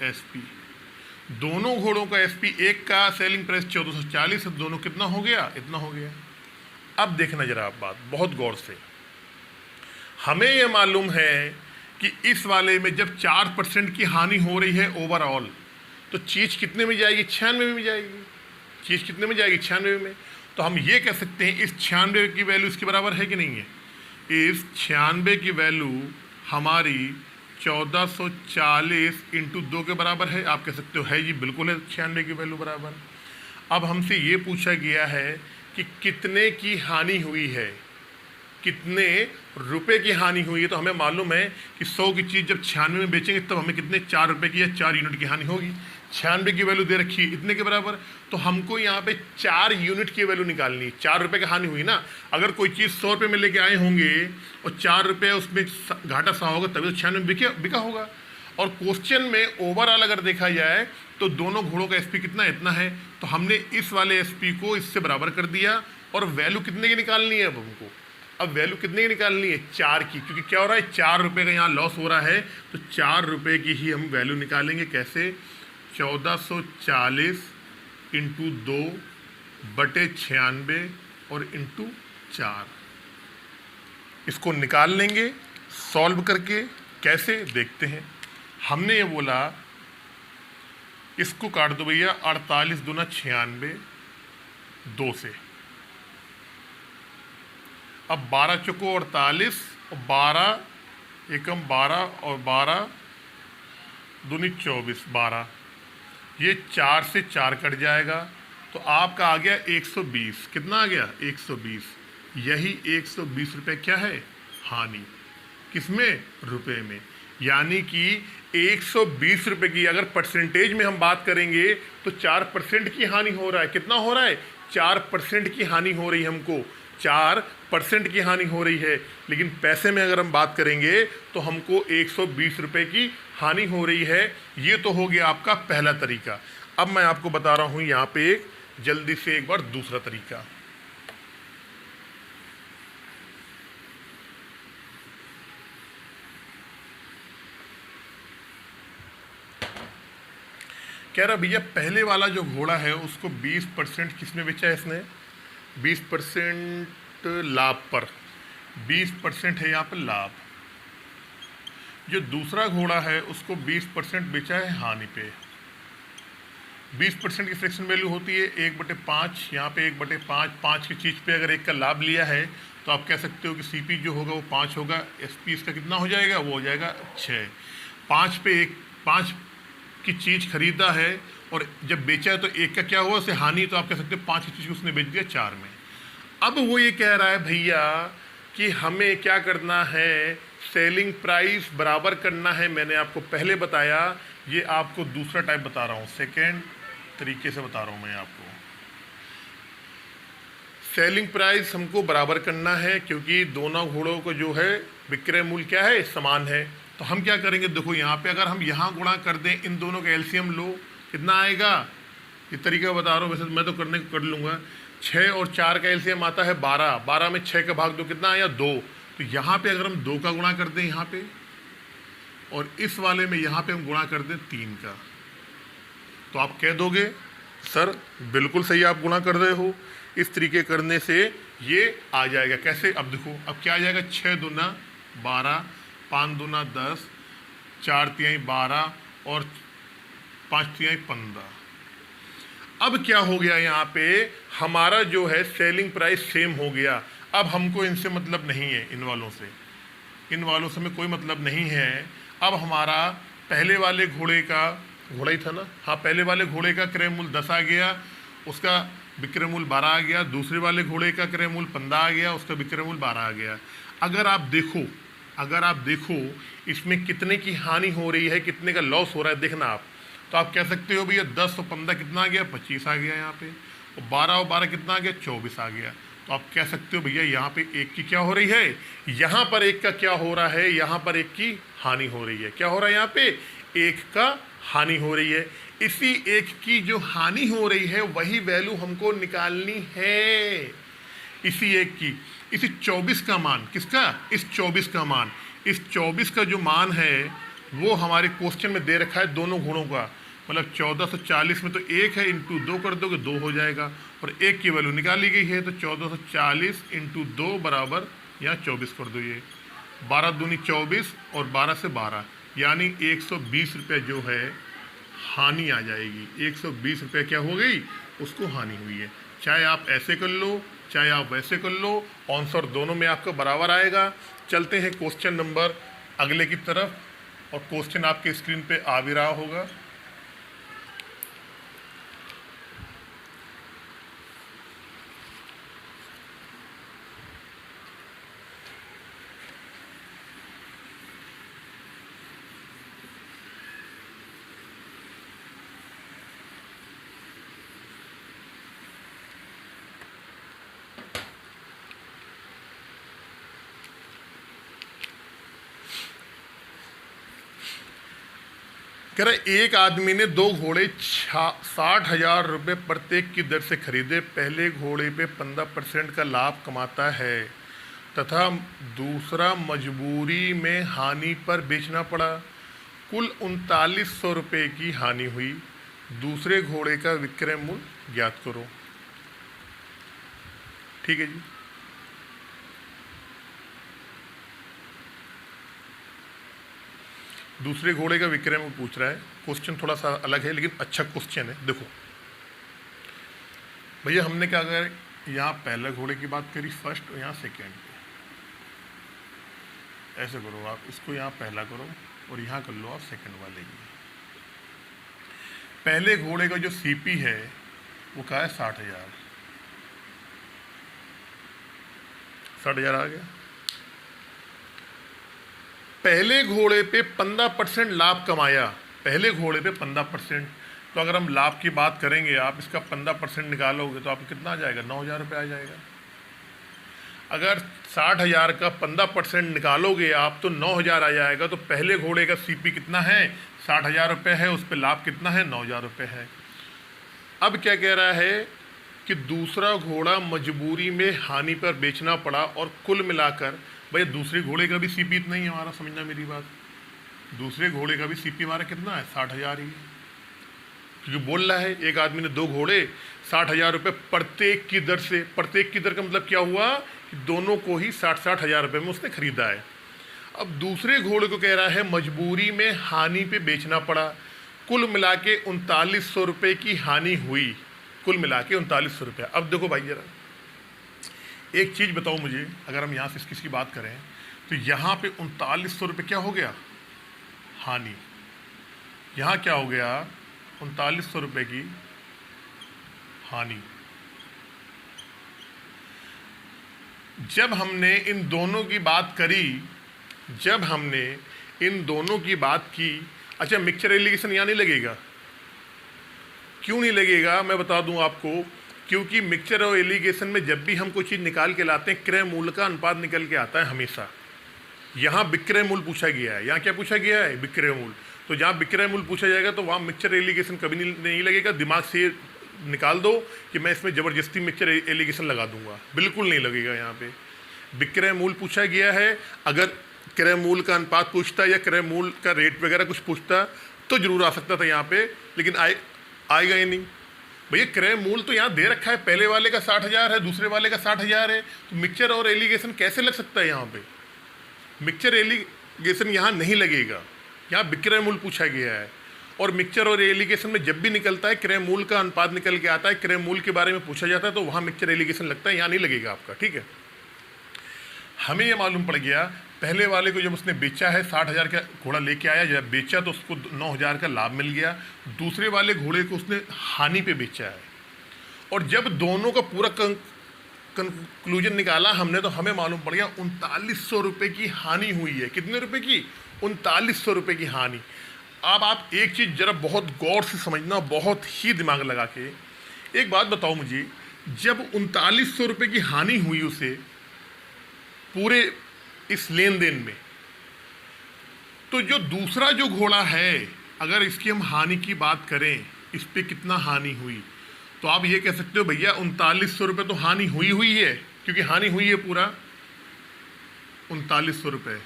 एसपी, दोनों घोड़ों का एसपी, एक का सेलिंग प्राइस 1440, दोनों कितना हो गया, इतना हो गया। अब देखना जरा आप बात बहुत गौर से, हमें यह मालूम है कि इस वाले में जब 4% की हानि हो रही है ओवरऑल, तो चीज़ कितने में जाएगी, 96 में जाएगी। चीज़ कितने में जाएगी, 96 में। तो हम ये कह सकते हैं इस 96 की वैल्यू इसके बराबर है कि नहीं है, इस 96 की वैल्यू हमारी 1440 × 2 के बराबर है। आप कह सकते हो है जी, बिल्कुल है 96 की वैल्यू बराबर। अब हमसे ये पूछा गया है कि कितने की हानि हुई है, कितने रुपए की हानि हुई है। तो हमें मालूम है कि 100 की चीज़ जब 96 में बेचेंगे तब हमें कितने, 4 रुपये की या 4 यूनिट की हानि होगी। 96 की वैल्यू दे रखी है इतने के बराबर, तो हमको यहाँ पे 4 यूनिट की वैल्यू निकालनी है। 4 रुपये की हानि हुई ना, अगर कोई चीज़ 100 रुपये में लेके आए होंगे और 4 रुपये उसमें घाटा सा होगा, तभी तो 96 में बिका होगा। और क्वेश्चन में ओवरऑल अगर देखा जाए तो दोनों घोड़ों का एसपी कितना, इतना है, तो हमने इस वाले एसपी को इससे बराबर कर दिया। और वैल्यू कितने की निकालनी है अब हमको, अब वैल्यू कितने की निकालनी है, 4 की, क्योंकि क्या हो रहा है 4 रुपये का यहाँ लॉस हो रहा है, तो 4 रुपये की ही हम वैल्यू निकालेंगे। कैसे, 1440 × 2/96 और × 4, इसको निकाल लेंगे सॉल्व करके। कैसे देखते हैं, हमने ये बोला इसको काट दो भैया, 48 दूना 96, 2 से। अब 12 चौको 48, और 12 एकम 12 और 12 दूनी 24, 12, ये 4 से 4 कट जाएगा, तो आपका आ गया 120। कितना आ गया, 120। यही 120 रुपये क्या है, हानि, किसमें, रुपए में। यानी कि 120 रुपये की अगर परसेंटेज में हम बात करेंगे तो 4% की हानि हो रहा है। कितना हो रहा है, 4% की हानि हो रही है हमको, 4% की हानि हो रही है। लेकिन पैसे में अगर हम बात करेंगे तो हमको 120 रुपये की हानि हो रही है। ये तो हो गया आपका पहला तरीका। अब मैं आपको बता रहा हूं यहाँ पे एक जल्दी से एक बार दूसरा तरीका। कह रहा भैया पहले वाला जो घोड़ा है उसको 20% किसमें बेचा है इसने, 20% लाभ पर, 20% है यहाँ पर लाभ। जो दूसरा घोड़ा है उसको 20% बेचा है हानि पे। 20% की फ्रैक्शन वैल्यू होती है 1/5, यहाँ पे 1/5, 5 की चीज़ पे अगर एक का लाभ लिया है तो आप कह सकते हो कि सीपी जो होगा वो 5 होगा, एसपी इसका कितना हो जाएगा, वो हो जाएगा 6। 5 पे एक 5 की चीज़ खरीदा है और जब बेचा है तो एक का क्या हुआ, उसे हानि, तो आप कह सकते हो 5 की चीज़ को उसने बेच दिया 4 में। अब वो ये कह रहा है भैया कि हमें क्या करना है, सेलिंग प्राइस बराबर करना है। मैंने आपको पहले बताया, ये आपको दूसरा टाइप बता रहा हूँ, सेकेंड तरीके से बता रहा हूँ मैं आपको। सेलिंग प्राइस हमको बराबर करना है क्योंकि दोनों घोड़ों को जो है विक्रय मूल्य क्या है, समान है। तो हम क्या करेंगे, देखो यहाँ पे अगर हम यहाँ गुणा कर दें, इन दोनों का एलसीएम लो, कितना आएगा, ये तरीका बता रहा हूँ, वैसे मैं तो करने को कर लूँगा। 6 और 4 का एलसीएम आता है 12, 12 में 6 का भाग दो, कितना आया 2। तो यहाँ पे अगर हम 2 का गुणा कर दें यहाँ पे, और इस वाले में यहाँ पे हम गुणा कर दें 3 का, तो आप कह दोगे सर बिल्कुल सही आप गुणा कर रहे हो। इस तरीके करने से ये आ जाएगा। कैसे, अब देखो अब क्या आ जाएगा, 6 दूना 12, 5 दूना 10, 4 तिहाई 12 और 5 तिहाई 15। अब क्या हो गया, यहाँ पे हमारा जो है सेलिंग प्राइस सेम हो गया। अब हमको इनसे मतलब नहीं है, इन वालों से हमें कोई मतलब नहीं है। अब हमारा पहले वाले घोड़े का, घोड़ा ही था ना, हाँ, पहले वाले घोड़े का क्रय मूल्य 10 आ गया, उसका विक्रय मूल्य 12 आ गया। दूसरे वाले घोड़े का क्रय मूल्य 15 आ गया, उसका विक्रय मूल्य 12 आ गया। अगर आप देखो इसमें कितने की हानि हो रही है, कितने का लॉस हो रहा है, देखना आप। तो आप कह सकते हो भैया 10 और 15 कितना आ गया, 25 आ गया यहाँ पे, और 12 और 12 कितना आ गया, 24 आ गया। तो आप कह सकते हो भैया यहाँ पे एक की क्या हो रही है, यहाँ पर एक का क्या हो रहा है, यहाँ पर एक की हानि हो रही है। क्या हो रहा है, यहाँ पे एक का हानि हो रही है। इसी एक की जो हानि हो रही है वही वैल्यू हमको निकालनी है, इसी एक की। इसी 24 का मान, किसका, इस 24 का मान, इस 24 का जो मान है वो हमारे क्वेश्चन में दे रखा है दोनों गुणों का। मतलब 1440 में तो 1 है, इंटू 2 कर दोगे 2 हो जाएगा, और 1 की वैल्यू निकाली गई है। तो 1440 इंटू 2 बराबर यहाँ 24 कर दो, ये 12 दूनी 24 और 12 से 12, यानी 120 रुपये जो है हानि आ जाएगी। 120 रुपये क्या हो गई, उसको हानि हुई है। चाहे आप ऐसे कर लो, चाहे आप वैसे कर लो, आंसर दोनों में आपका बराबर आएगा। चलते हैं क्वेश्चन नंबर अगले की तरफ, और क्वेश्चन आपके स्क्रीन पे आ भी रहा होगा। कह रहे एक आदमी ने 2 घोड़े 60,000 रुपये प्रत्येक की दर से खरीदे। पहले घोड़े पे 15% का लाभ कमाता है तथा दूसरा मजबूरी में हानि पर बेचना पड़ा। कुल 3900 रुपये की हानि हुई। दूसरे घोड़े का विक्रय मूल्य ज्ञात करो। ठीक है जी। दूसरे घोड़े का विक्रय मूल्य पूछ रहा है। क्वेश्चन थोड़ा सा अलग है लेकिन अच्छा क्वेश्चन है। देखो भैया हमने क्या करा, यहाँ पहले घोड़े की बात करी फर्स्ट, और यहाँ सेकेंड पे। ऐसे करो आप, इसको यहाँ पहला करो और यहाँ कर लो आप सेकंड वाले की। पहले घोड़े का जो सीपी है वो क्या है, 60,000। 60,000 आ गया। पहले घोड़े पे 15% लाभ कमाया। पहले घोड़े पे 15%, तो अगर हम लाभ की बात करेंगे, आप इसका 15% निकालोगे तो आपको कितना आ जाएगा, 9,000 रुपये आ जाएगा। अगर 60,000 का 15% निकालोगे आप तो 9,000 आ जाएगा। तो पहले घोड़े का सीपी कितना है? 60,000 रुपये है। उस पर लाभ कितना है? 9,000 रुपये है। अब क्या कह रहा है कि दूसरा घोड़ा मजबूरी में हानि पर बेचना पड़ा और कुल मिलाकर, भैया दूसरे घोड़े का भी सीपी इतना ही हमारा, समझना मेरी बात, दूसरे घोड़े का भी सीपी हमारा कितना है? 60,000 ही। क्योंकि बोल रहा है एक आदमी ने 2 घोड़े 60,000 रुपये प्रत्येक की दर से, प्रत्येक की दर का मतलब क्या हुआ कि दोनों को ही 60-60 हज़ार रुपये में उसने खरीदा है। अब दूसरे घोड़े को कह रहा है मजबूरी में हानि पे बेचना पड़ा, कुल मिला के 3900 रुपये की हानि हुई, कुल मिला के 3900 रुपये। अब देखो भाई जरा एक चीज़ बताओ मुझे, अगर हम यहाँ से इसकी बात करें तो यहाँ पे 3900 रुपये क्या हो गया? हानि। यहाँ क्या हो गया? 3900 रुपये की हानि। जब हमने इन दोनों की बात करी, जब हमने इन दोनों की बात की, अच्छा मिक्सचर एलिगेशन यहाँ नहीं लगेगा। क्यों नहीं लगेगा मैं बता दूं आपको, क्योंकि मिक्सचर और एलिगेशन में जब भी हम कोई चीज़ निकाल के लाते हैं क्रय मूल्य का अनुपात निकल के आता है हमेशा। यहाँ विक्रय मूल्य पूछा गया है, यहाँ क्या पूछा गया है? विक्रय मूल्य। तो जहाँ विक्रय मूल्य पूछा जाएगा तो वहाँ मिक्सचर एलिगेशन कभी नहीं लगेगा। दिमाग से निकाल दो कि मैं इसमें ज़बरदस्ती मिक्सचर एलिगेशन लगा दूंगा, बिल्कुल नहीं लगेगा। यहाँ पे विक्रय मूल्य पूछा गया है। अगर क्रय मूल्य का अनुपात पूछता या क्रय मूल्य का रेट वगैरह कुछ पूछता तो जरूर आ सकता था यहाँ पे, लेकिन आएगा ही नहीं। भैया क्रय मूल्य तो यहाँ दे रखा है, पहले वाले का 60,000 है, दूसरे वाले का 60,000 है, तो मिक्सचर और एलिगेशन कैसे लग सकता है? यहाँ पे मिक्सचर एलिगेशन यहाँ नहीं लगेगा, यहाँ विक्रय मूल्य पूछा गया है। और मिक्सचर और एलिगेशन में जब भी निकलता है क्रय मूल्य का अनुपात निकल के आता है, क्रय मूल्य के बारे में पूछा जाता है, तो वहाँ मिक्सचर एलिगेशन लगता है, यहाँ नहीं लगेगा आपका। ठीक है, हमें ये मालूम पड़ गया पहले वाले को जब उसने बेचा है 60,000 का घोड़ा लेके आया, जब बेचा तो उसको 9,000 का लाभ मिल गया। दूसरे वाले घोड़े को उसने हानि पे बेचा है, और जब दोनों का पूरा कंक्लूजन निकाला हमने तो हमें मालूम पड़ गया 3900 रुपये की हानि हुई है। कितने रुपए की? 3900 रुपये की हानि। अब आप एक चीज़ जरा बहुत गौर से समझना, बहुत ही दिमाग लगा के। एक बात बताओ मुझे, जब 3900 रुपये की हानि हुई उसे पूरे इस लेन देन में, तो जो दूसरा जो घोड़ा है, अगर इसकी हम हानि की बात करें, इस पे कितना हानि हुई, तो आप ये कह सकते हो भैया 3900 रुपये तो हानि हुई है, क्योंकि हानि हुई है पूरा 3900 रुपये।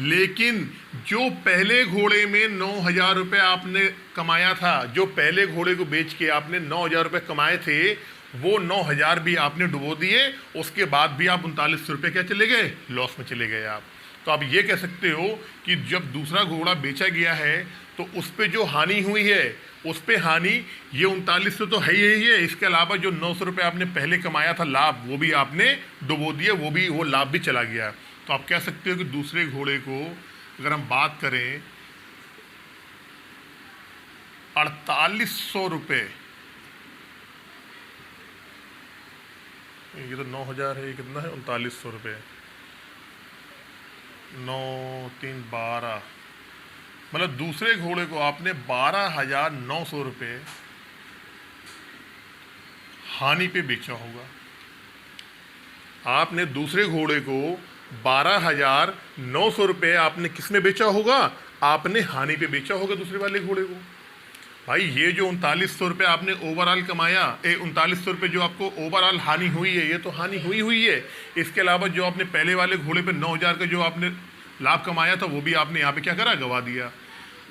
लेकिन जो पहले घोड़े में 9,000 रुपये आपने कमाया था, जो पहले घोड़े को बेच के आपने 9,000 रुपये कमाए थे, वो 9,000 भी आपने डुबो दिए। उसके बाद भी आप 3900 रुपये क्या चले गए? लॉस में चले गए आप। तो आप ये कह सकते हो कि जब दूसरा घोड़ा बेचा गया है तो उस पर जो हानि हुई है, उस पर हानि ये 3900 तो है ही है, इसके अलावा जो 900 रुपये आपने पहले कमाया था लाभ, वो भी आपने डुबो दिए, वो लाभ भी चला गया। तो आप कह सकते हो कि दूसरे घोड़े को अगर हम बात करें 4800 रुपये, ये तो 9,000 है, ये कितना है? 3900 रुपये, 9 3 12, मतलब दूसरे घोड़े को आपने 12,900 रुपये हानि पे बेचा होगा। आपने दूसरे घोड़े को 12,900 रुपये आपने किस में बेचा होगा? आपने हानि पे बेचा होगा दूसरे वाले घोड़े को। भाई ये जो 3900 रुपये आपने ओवरऑल कमाया, 3900 रुपये जो आपको ओवरऑल हानि हुई है, ये तो हानि हुई है। इसके अलावा जो आपने पहले वाले घोड़े पे 9,000 का जो आपने लाभ कमाया था, वो भी आपने यहाँ पे क्या करा? गवा दिया।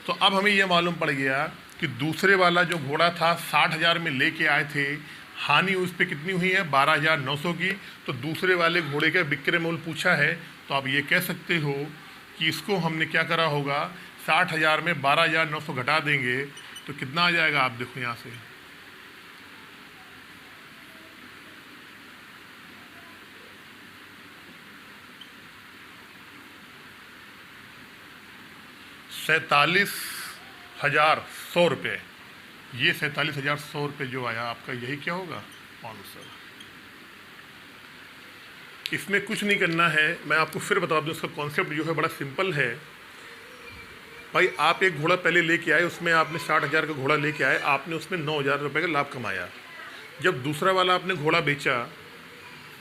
तो अब हमें ये मालूम पड़ गया कि दूसरे वाला जो घोड़ा था 60,000 में लेके आए थे, हानि उस पर कितनी हुई है? 12,900 की। तो दूसरे वाले घोड़े का विक्रय मूल्य पूछा है, तो आप ये कह सकते हो कि इसको हमने क्या करा होगा? 60,000 में 12,900 घटा देंगे तो कितना आ जाएगा? आप देखो यहाँ से, ₹47,100 रुपये। ये 47,100 रुपये जो आया आपका, यही क्या होगा? आंसर। इसमें कुछ नहीं करना है, मैं आपको फिर बता दूं, इसका कॉन्सेप्ट जो है बड़ा सिंपल है। भाई आप एक घोड़ा पहले लेके आए, उसमें आपने 60,000 का घोड़ा लेके आए, आपने उसमें 9,000 रुपये का लाभ कमाया। जब दूसरा वाला आपने घोड़ा बेचा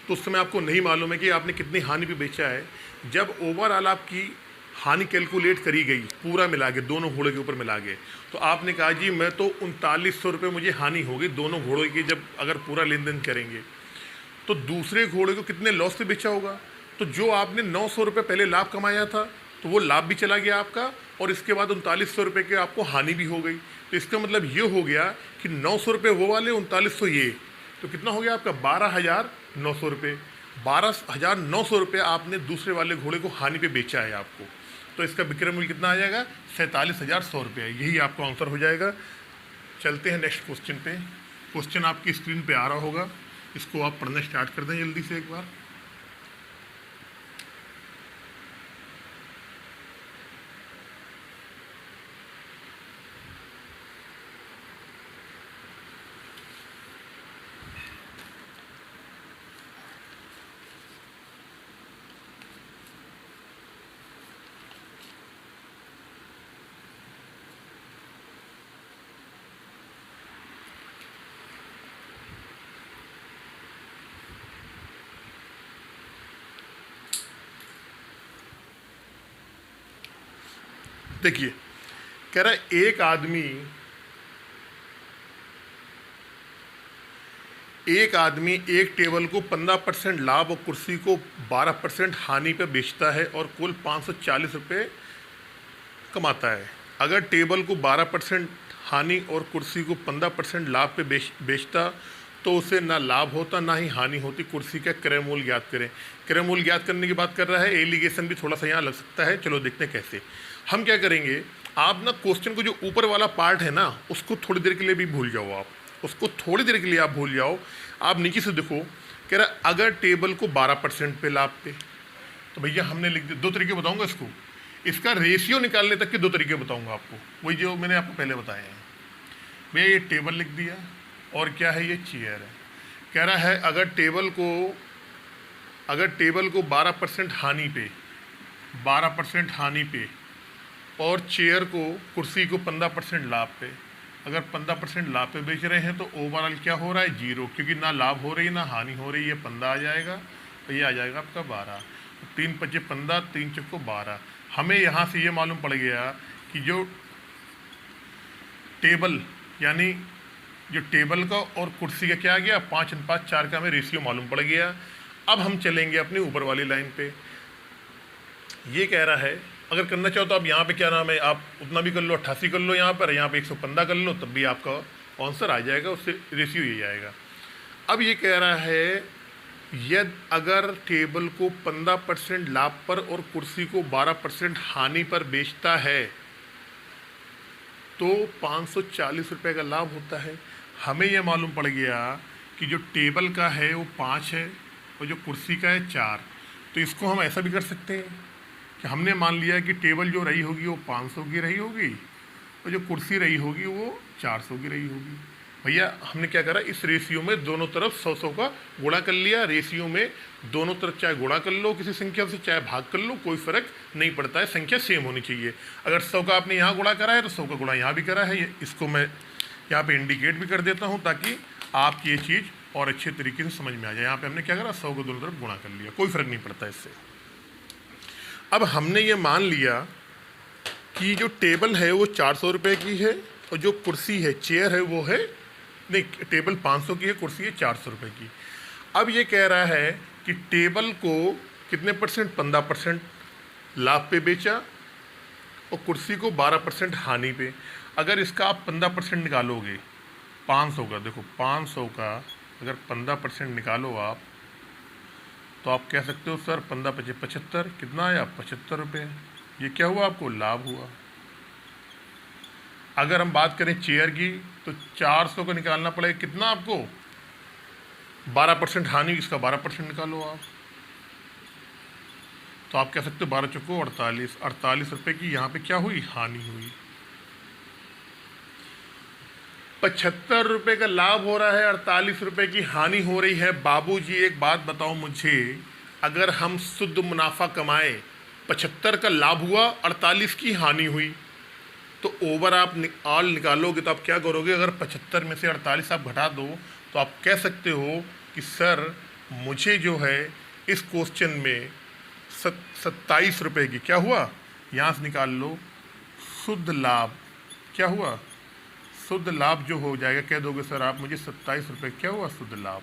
तो उस समय आपको नहीं मालूम है कि आपने कितनी हानि पे बेचा है। जब ओवरऑल आपकी हानि कैलकुलेट करी गई पूरा मिला के, दोनों घोड़े के ऊपर मिला के, तो आपने कहा जी मैं तो 3900 रुपये मुझे हानि होगी दोनों घोड़ों की जब अगर पूरा लेन देन करेंगे। तो दूसरे घोड़े को कितने लॉस से बेचा होगा? तो जो आपने 900 रुपये पहले लाभ कमाया था तो वो लाभ भी चला गया आपका, और इसके बाद 3900 रुपये की आपको हानि भी हो गई। तो इसका मतलब ये हो गया कि 900 रुपये वो वाले, 3900 ये, तो कितना हो गया आपका 12,900 रुपये। 12,900 रुपये आपने दूसरे वाले घोड़े को हानि पे बेचा है आपको। तो इसका विक्रय मूल्य कितना आ जाएगा? 47,100 रुपये। यही आपका आंसर हो जाएगा। चलते हैं नेक्स्ट क्वेश्चन पे। क्वेश्चन आपकी स्क्रीन पे आ रहा होगा, इसको आप पढ़ना स्टार्ट कर दें जल्दी से एक बार। देखिए, कह रहा है एक आदमी एक टेबल को 15% लाभ और कुर्सी को 12% हानि पे बेचता है और कुल 540 रुपये कमाता है। अगर टेबल को 12% हानि और कुर्सी को 15% लाभ पे बेचता तो उसे ना लाभ होता ना ही हानि होती। कुर्सी का क्रय मूल्य ज्ञात करें। क्रय मूल्य ज्ञात करने की बात कर रहा है। एलिगेशन भी थोड़ा सा यहाँ लग सकता है, चलो देखते हैं कैसे। हम क्या करेंगे, आप ना क्वेश्चन को जो ऊपर वाला पार्ट है ना उसको थोड़ी देर के लिए भी भूल जाओ, आप उसको थोड़ी देर के लिए आप भूल जाओ। आप नीचे से देखो, कह रहा अगर टेबल को 12% पे लाभ पे, तो भैया हमने लिख दिया। दो तरीके बताऊंगा इसको, इसका रेशियो निकालने तक के दो तरीके बताऊंगा आपको, वही जो मैंने आपको पहले बताए हैं। भैया ये टेबल लिख दिया और क्या है ये चेयर है। कह रहा है अगर टेबल को 12% हानि पे 12% हानि पे और चेयर को कुर्सी को 15% लाभ पे, अगर 15% लाभ पे बेच रहे हैं तो ओवरऑल क्या हो रहा है? 0, क्योंकि ना लाभ हो रही ना हानि हो रही। ये 15 आ जाएगा तो ये आ जाएगा आपका 12। 3 × 5 = 15, 3 × 4 = 12। हमें यहाँ से ये मालूम पड़ गया कि जो टेबल यानी जो टेबल का और कुर्सी का क्या आ गया, 5:4 का हमें रेशियो मालूम पड़ गया। अब हम चलेंगे अपनी ऊपर वाली लाइन पे। ये कह रहा है अगर करना चाहो तो आप यहाँ पे क्या नाम है, आप उतना भी कर लो, 88 कर लो, यहाँ पर 115 कर लो, तब भी आपका आंसर आ जाएगा, उससे रेशियो यही आएगा। अब ये कह रहा है यदि अगर टेबल को 15% लाभ पर और कुर्सी को 12% हानि पर बेचता है तो 540 रुपये का लाभ होता है। हमें यह मालूम पड़ गया कि जो टेबल का है वो 5 है और जो कुर्सी का है 4। तो इसको हम ऐसा भी कर सकते हैं कि हमने मान लिया कि टेबल जो रही होगी वो 500 की रही होगी और जो कुर्सी रही होगी वो 400 की रही होगी। भैया हमने क्या करा, इस रेशियो में दोनों तरफ 100 का गुणा कर लिया। रेशियो में दोनों तरफ चाहे गुणा कर लो किसी संख्या से, चाहे भाग कर लो, कोई फर्क नहीं पड़ता है, संख्या सेम होनी चाहिए। अगर 100 का आपने यहाँ गुणा करा है तो 100 का गुणा यहाँ भी करा है। इसको मैं यहाँ पे इंडिकेट भी कर देता हूँ ताकि आपकी ये चीज़ और अच्छे तरीके से समझ में आ जाए। यहाँ पे हमने क्या करा, 100 को दोनों तरफ गुणा कर लिया, कोई फर्क नहीं पड़ता इससे। अब हमने ये मान लिया कि जो टेबल है वो 400 रुपये की है और जो कुर्सी है, चेयर है, वो है नहीं, टेबल 500 की है, कुर्सी है 400 रुपये की। अब ये कह रहा है कि टेबल को कितने %, 15% लाभ पे बेचा और कुर्सी को 12% हानि पे। अगर इसका आप 15% निकालोगे 500 का, देखो 500 का अगर 15% निकालो आप तो आप कह सकते हो सर 15 × 5 = 75, कितना आया 75 रुपये। ये क्या हुआ, आपको लाभ हुआ। अगर हम बात करें चेयर की तो 400 का निकालना पड़ेगा, कितना आपको 12% हानि, इसका 12% निकालो आप, तो आप कह सकते हो 12 × 4 = 48, 48 रुपये की यहाँ पे क्या हुई, हानि हुई। 75 रुपये का लाभ हो रहा है, 48 रुपये की हानि हो रही है। बाबूजी एक बात बताओ मुझे, अगर हम शुद्ध मुनाफा कमाए, 75 का लाभ हुआ, 48 की हानि हुई, तो ओवर आप ऑल निकालोगे तो आप क्या करोगे, अगर 75 में से 48 आप घटा दो तो आप कह सकते हो कि सर मुझे जो है इस क्वेश्चन में 27 रुपये की क्या हुआ, यहाँ से निकाल लो शुद्ध लाभ, क्या हुआ शुद्ध लाभ जो हो जाएगा, कह दोगे सर आप मुझे 27 रुपये क्या हुआ शुद्ध लाभ।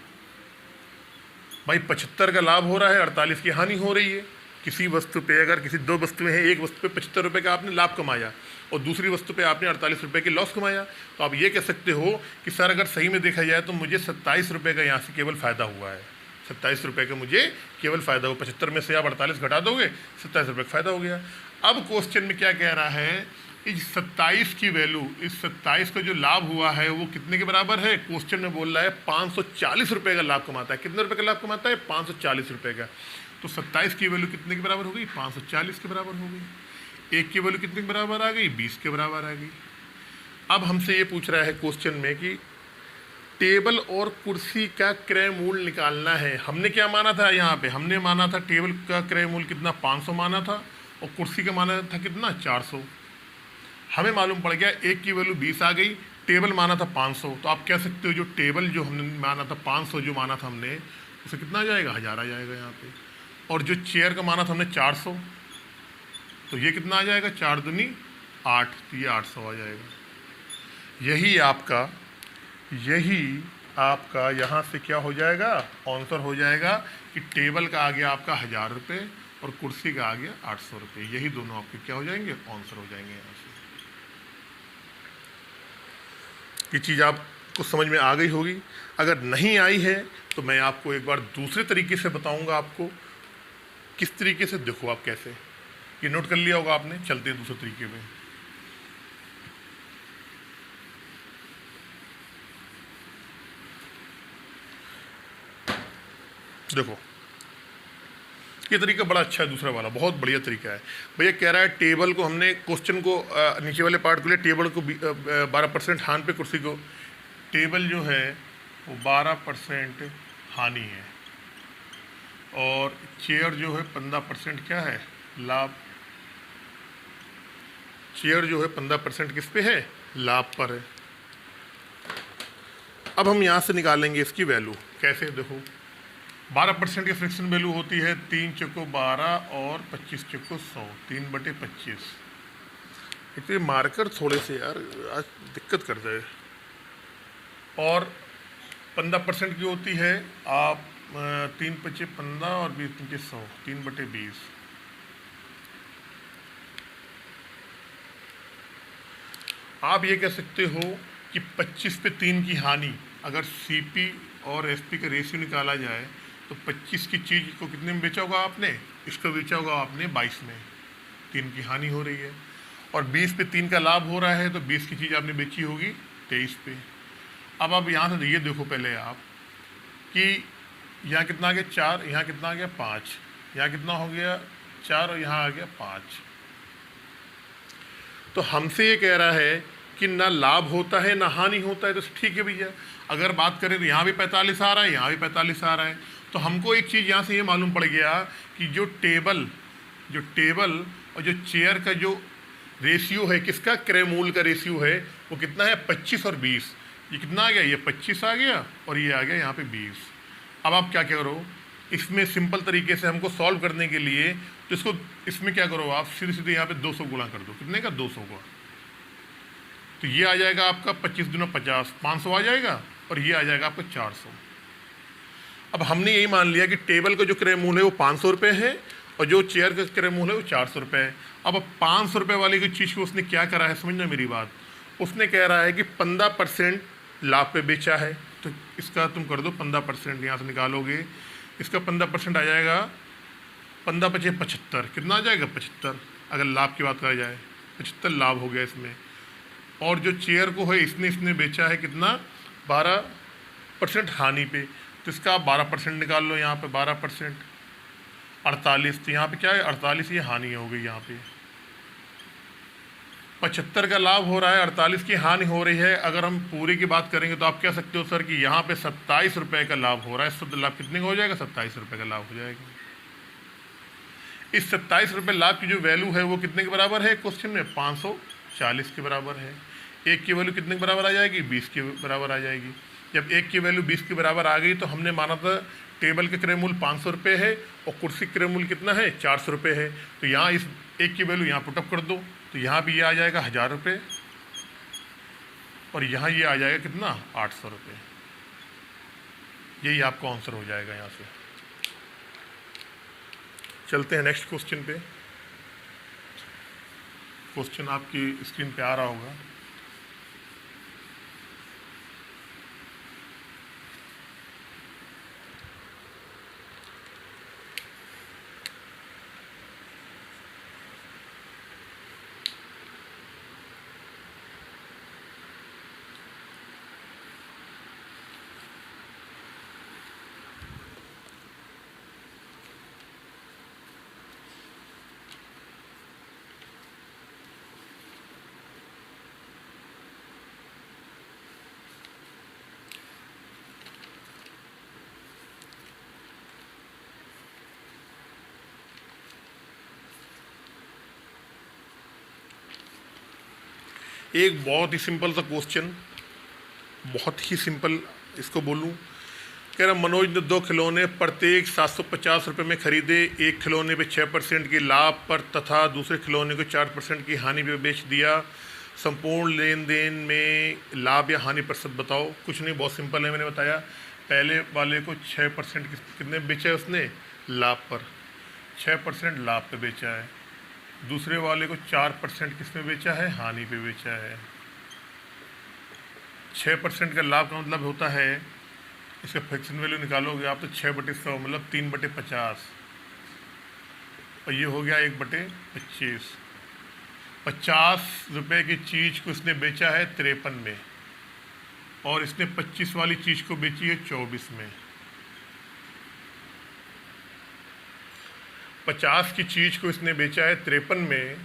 भाई 75 का लाभ हो रहा है, 48 की हानि हो रही है। किसी वस्तु पे अगर किसी दो वस्तुएं हैं, एक वस्तु पे 75 रुपये का आपने लाभ कमाया और दूसरी वस्तु पे आपने 48 रुपये की लॉस कमाया, तो आप ये कह सकते हो कि सर अगर सही में देखा जाए तो मुझे 27 रुपये का यहाँ से केवल फ़ायदा हुआ है। 27 रुपये का मुझे केवल फ़ायदा हुआ। 75 में से आप 48 घटा दोगे, 27 रुपये का फ़ायदा हो गया। अब क्वेश्चन में क्या कह रहा है, इस 27 की वैल्यू, इस 27 का जो लाभ हुआ है वो कितने के बराबर है। क्वेश्चन में बोल रहा है 540 रुपये का लाभ कमाता है। कितने रुपये का लाभ कमाता है, 540 रुपये का। तो 27 की वैल्यू कितने के बराबर हो गई, 540 के बराबर हो गई। एक की वैल्यू कितने के बराबर आ गई, 20 के बराबर आ गई। अब हमसे ये पूछ रहा है क्वेश्चन में कि टेबल और कुर्सी का क्रय मूल्य निकालना है। हमने क्या माना था, यहाँ पे हमने माना था टेबल का क्रय मूल्य कितना 500 माना था और कुर्सी का माना था कितना 400। हमें मालूम पड़ गया एक की वैल्यू 20 आ गई, टेबल माना था 500। तो आप कह सकते हो जो टेबल जो हमने माना था 500 जो माना था हमने, उसे कितना आ जाएगा, 1000 आ जाएगा यहाँ पे। और जो चेयर का माना था हमने 400, तो ये कितना आ जाएगा, 4 दूनी 8, तो ये 800 आ जाएगा। यही आपका यहाँ से क्या हो जाएगा, आंसर हो जाएगा कि टेबल का आ गया आपका 1000 रुपये और कुर्सी का आ गया 800 रुपये। यही दोनों आपके क्या हो जाएंगे, आंसर हो जाएंगे यहाँ से। ये चीज़ आपको समझ में आ गई होगी। अगर नहीं आई है तो मैं आपको एक बार दूसरे तरीके से बताऊंगा आपको किस तरीके से। देखो आप कैसे, ये नोट कर लिया होगा आपने। चलते हैं दूसरे तरीके में। देखो ये तरीका बड़ा अच्छा है, दूसरा वाला बहुत बढ़िया तरीका है। भैया कह रहा है टेबल को हमने क्वेश्चन को नीचे वाले पार्ट के लिए टेबल को 12% हानि पे, कुर्सी को, टेबल जो है वो 12% हानि है और चेयर जो है 15% क्या है, लाभ। चेयर जो है 15% किस पे है, लाभ पर है। अब हम यहाँ से निकालेंगे इसकी वैल्यू। कैसे, देखो 12% की फ्रिक्शन वैल्यू होती है 3 चौको 12 और 25 चौको 100, 3/25। एक तो ये मार्कर थोड़े से यार आज दिक्कत कर जाए। और 15% की होती है आप 3×5 = 15 और 20×5 = 100, 3/20। आप ये कह सकते हो कि 25 पे 3 की हानि, अगर सीपी और एसपी का रेशियो निकाला जाए तो 25 की चीज़ को कितने में बेचा होगा आपने, इसको बेचा होगा आपने 22 में, 3 की हानि हो रही है। और 20 पे 3 का लाभ हो रहा है तो 20 की चीज़ आपने बेची होगी 23 पे। अब आप यहाँ से ये देखो पहले आप कि यहाँ कितना आ गया 4, यहाँ कितना आ गया 5, यहाँ कितना हो गया 4 और यहाँ आ गया 5। तो हमसे ये कह रहा है कि ना लाभ होता है ना हानि होता है। तो ठीक है भैया, अगर बात करें तो यहाँ भी 45 आ रहा है, यहाँ भी 45 आ रहा है। तो हमको एक चीज़ यहाँ से ये मालूम पड़ गया कि जो टेबल और जो चेयर का जो रेशियो है, किसका, क्रय मूल्य का रेशियो है, वो कितना है 25 और 20। ये कितना आ गया, ये 25 आ गया और ये आ गया यहाँ पे 20। अब आप क्या करो, इसमें सिंपल तरीके से हमको सॉल्व करने के लिए तो इसको इसमें क्या करो आप, सीधे सीधे यहाँ पे 200 गुणा कर दो। कितने का, 200 का। तो ये आ जाएगा आपका 25 दूना 50, 500 आ जाएगा और ये आ जाएगा आपका 400। अब हमने यही मान लिया कि टेबल का जो क्रय मूल्य है वो 500 रुपये है और जो चेयर का क्रय मूल्य है वो 400 रुपये है। अब 500 रुपये वाली की चीज़ को उसने क्या करा है, समझना मेरी बात। उसने कह रहा है कि 15% लाभ पे बेचा है, तो इसका तुम कर दो 15%, यहाँ से निकालोगे इसका 15% आ जाएगा 15×5 = 75। कितना आ जाएगा 75, अगर लाभ की बात करा जाए 75 लाभ हो गया इसमें। और जो चेयर को है इसने बेचा है कितना, 12% हानि पे, तो इसका आप 12% निकाल लो। यहाँ पे 12% 48, तो यहाँ पे क्या है 48, ये हानि हो गई। यहाँ पे 75 का लाभ हो रहा है, 48 की हानि हो रही है। अगर हम पूरी की बात करेंगे तो आप कह सकते हो सर कि यहाँ पे 27 रुपये का लाभ हो रहा है। शुद्ध लाभ कितने का हो जाएगा, 27 रुपये का लाभ हो जाएगा। इस 27 रुपये लाभ की जो वैल्यू है वो कितने के बराबर है, क्वेश्चन में 540 के बराबर है। एक की वैल्यू कितने के बराबर आ जाएगी, 20 के बराबर आ जाएगी। जब एक की वैल्यू 20 के बराबर आ गई तो हमने माना था टेबल का क्रय मूल्य 500 रुपये है और कुर्सी क्रय मूल्य कितना है 400 रुपये है। तो यहाँ इस एक की वैल्यू यहाँ पुटअप कर दो, तो यहाँ भी ये आ जाएगा 1000 रुपये और यहाँ ये आ जाएगा कितना 800 रुपये। यही आपका आंसर हो जाएगा। यहाँ से चलते हैं नेक्स्ट क्वेश्चन पे। क्वेश्चन आपकी स्क्रीन पे आ रहा होगा। एक बहुत ही सिंपल सा क्वेश्चन, बहुत ही सिंपल इसको बोलूं। कह रहा मनोज ने 2 खिलौने प्रत्येक 750 रुपये में खरीदे। एक खिलौने पे 6% के लाभ पर तथा दूसरे खिलौने को 4% की हानि पे बेच दिया। संपूर्ण लेन देन में लाभ या हानि प्रतिशत बताओ। कुछ नहीं, बहुत सिंपल है। मैंने बताया पहले वाले को 6% कितने बेचा है उसने, लाभ पर। 6% लाभ पे बेचा है। दूसरे वाले को 4% किसमें बेचा है, हानि पे बेचा है। 6% का लाभ का मतलब होता है, इसका फ्रैक्शन वैल्यू निकालोगे आप तो 6/100 मतलब 3/50 और ये हो गया 1/25। 50 रुपये की चीज़ को इसने बेचा है 53 में और इसने 25 वाली चीज़ को बेची है 24 में। 50 की चीज़ को इसने बेचा है 53 में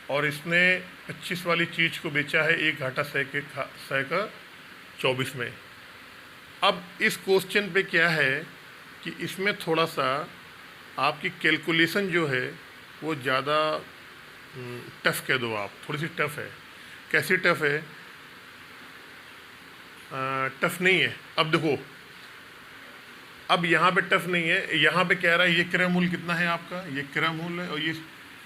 और इसने 25 वाली चीज़ को बेचा है 1 घाटा 100 का 24 में। अब इस क्वेश्चन पे क्या है कि इसमें थोड़ा सा आपकी कैलकुलेशन जो है वो ज़्यादा टफ़ कह दो आप, थोड़ी सी टफ़ है। कैसी टफ़ है? टफ़ नहीं है। अब देखो, अब यहाँ पे टफ नहीं है। यहाँ पे कह रहा है ये क्रय मूल्य कितना है आपका, ये क्रय मूल्य है और ये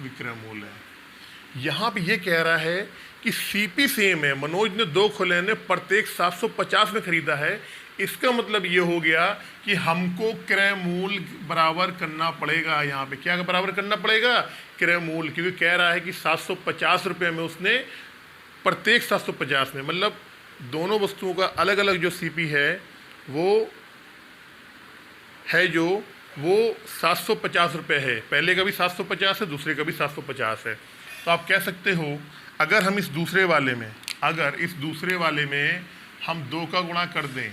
विक्रय मूल्य है। यहाँ पे ये कह रहा है कि सीपी सेम है। मनोज ने 2 खिलौने प्रत्येक 750 में खरीदा है। इसका मतलब ये हो गया कि हमको क्रय मूल्य बराबर करना पड़ेगा। यहाँ पे क्या बराबर करना पड़ेगा, क्रय मूल्य, क्योंकि कह रहा है कि 750 रुपये में उसने प्रत्येक 750 में, मतलब दोनों वस्तुओं का अलग अलग जो सीपी है वो है, जो वो 750 रुपये है। पहले का भी 750 है, दूसरे का भी 750 है। तो आप कह सकते हो अगर हम इस दूसरे वाले में, अगर इस दूसरे वाले में हम 2 का गुणा कर दें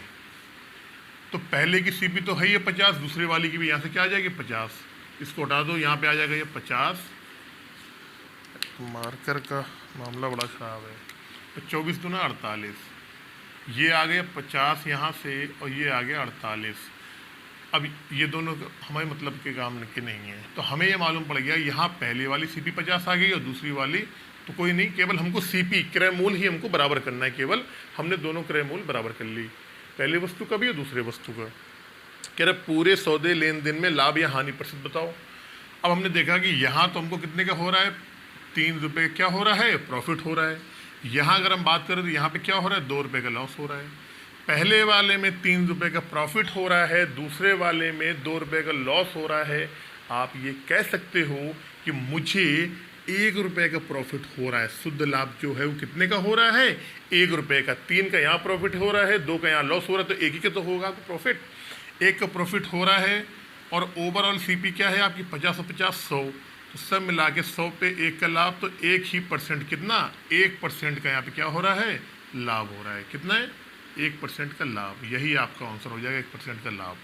तो पहले की सीपी तो है ये 50, दूसरे वाली की भी यहाँ से क्या आ जाएगी 50। इसको हटा दो, यहाँ पे आ जाएगा ये 50। मार्कर का मामला बड़ा ख़राब है। तो 24 दूना 48, ये आ गया 50 यहाँ से और ये आ गया 48। अब ये दोनों हमारे मतलब के काम के नहीं है, तो हमें ये मालूम पड़ गया यहाँ पहले वाली सीपी 50 आ गई और दूसरी वाली तो कोई नहीं, केवल हमको सीपी क्रय मूल्य ही हमको बराबर करना है। केवल हमने दोनों क्रय मूल्य बराबर कर ली, पहले वस्तु का भी और दूसरे वस्तु का। कह रहे पूरे सौदे लेन देन में लाभ या हानि प्रतिशत बताओ। अब हमने देखा कि यहाँ तो हमको कितने का हो रहा है, 3 रुपये क्या हो रहा है, प्रॉफिट हो रहा है। यहाँ अगर हम बात करें तो यहाँ पे क्या हो रहा है, 2 रुपये का लॉस हो रहा है। पहले वाले में 3 रुपये का प्रॉफिट हो रहा है, दूसरे वाले में 2 रुपये का लॉस हो रहा है। आप ये कह सकते हो कि मुझे 1 रुपये का प्रॉफिट हो रहा है। शुद्ध लाभ जो है वो कितने का हो रहा है, 1 रुपये का। 3 का यहाँ प्रॉफिट हो रहा है, 2 का यहाँ लॉस हो रहा है, तो 1 ही का तो होगा प्रॉफिट। 1 का प्रॉफिट हो रहा है और ओवरऑल सीपी क्या है आपकी 50 और 50 100, तो सब मिला के 100 पे 1 का लाभ, तो 1% कितना, 1% का यहाँ पे क्या हो रहा है, लाभ हो रहा है। कितना है, 1% का लाभ। यही आपका आंसर हो जाएगा, 1% का लाभ।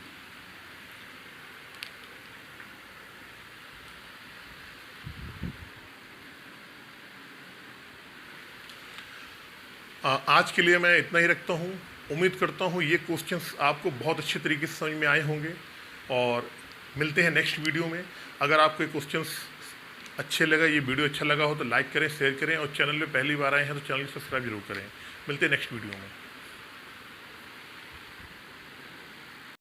आज के लिए मैं इतना ही रखता हूँ। उम्मीद करता हूँ ये क्वेश्चंस आपको बहुत अच्छे तरीके से समझ में आए होंगे और मिलते हैं नेक्स्ट वीडियो में। अगर आपको ये क्वेश्चंस अच्छे लगा, ये वीडियो अच्छा लगा हो तो लाइक करें, शेयर करें और चैनल में पहली बार आए हैं तो चैनल को सब्सक्राइब जरूर करें। मिलते हैं नेक्स्ट वीडियो में।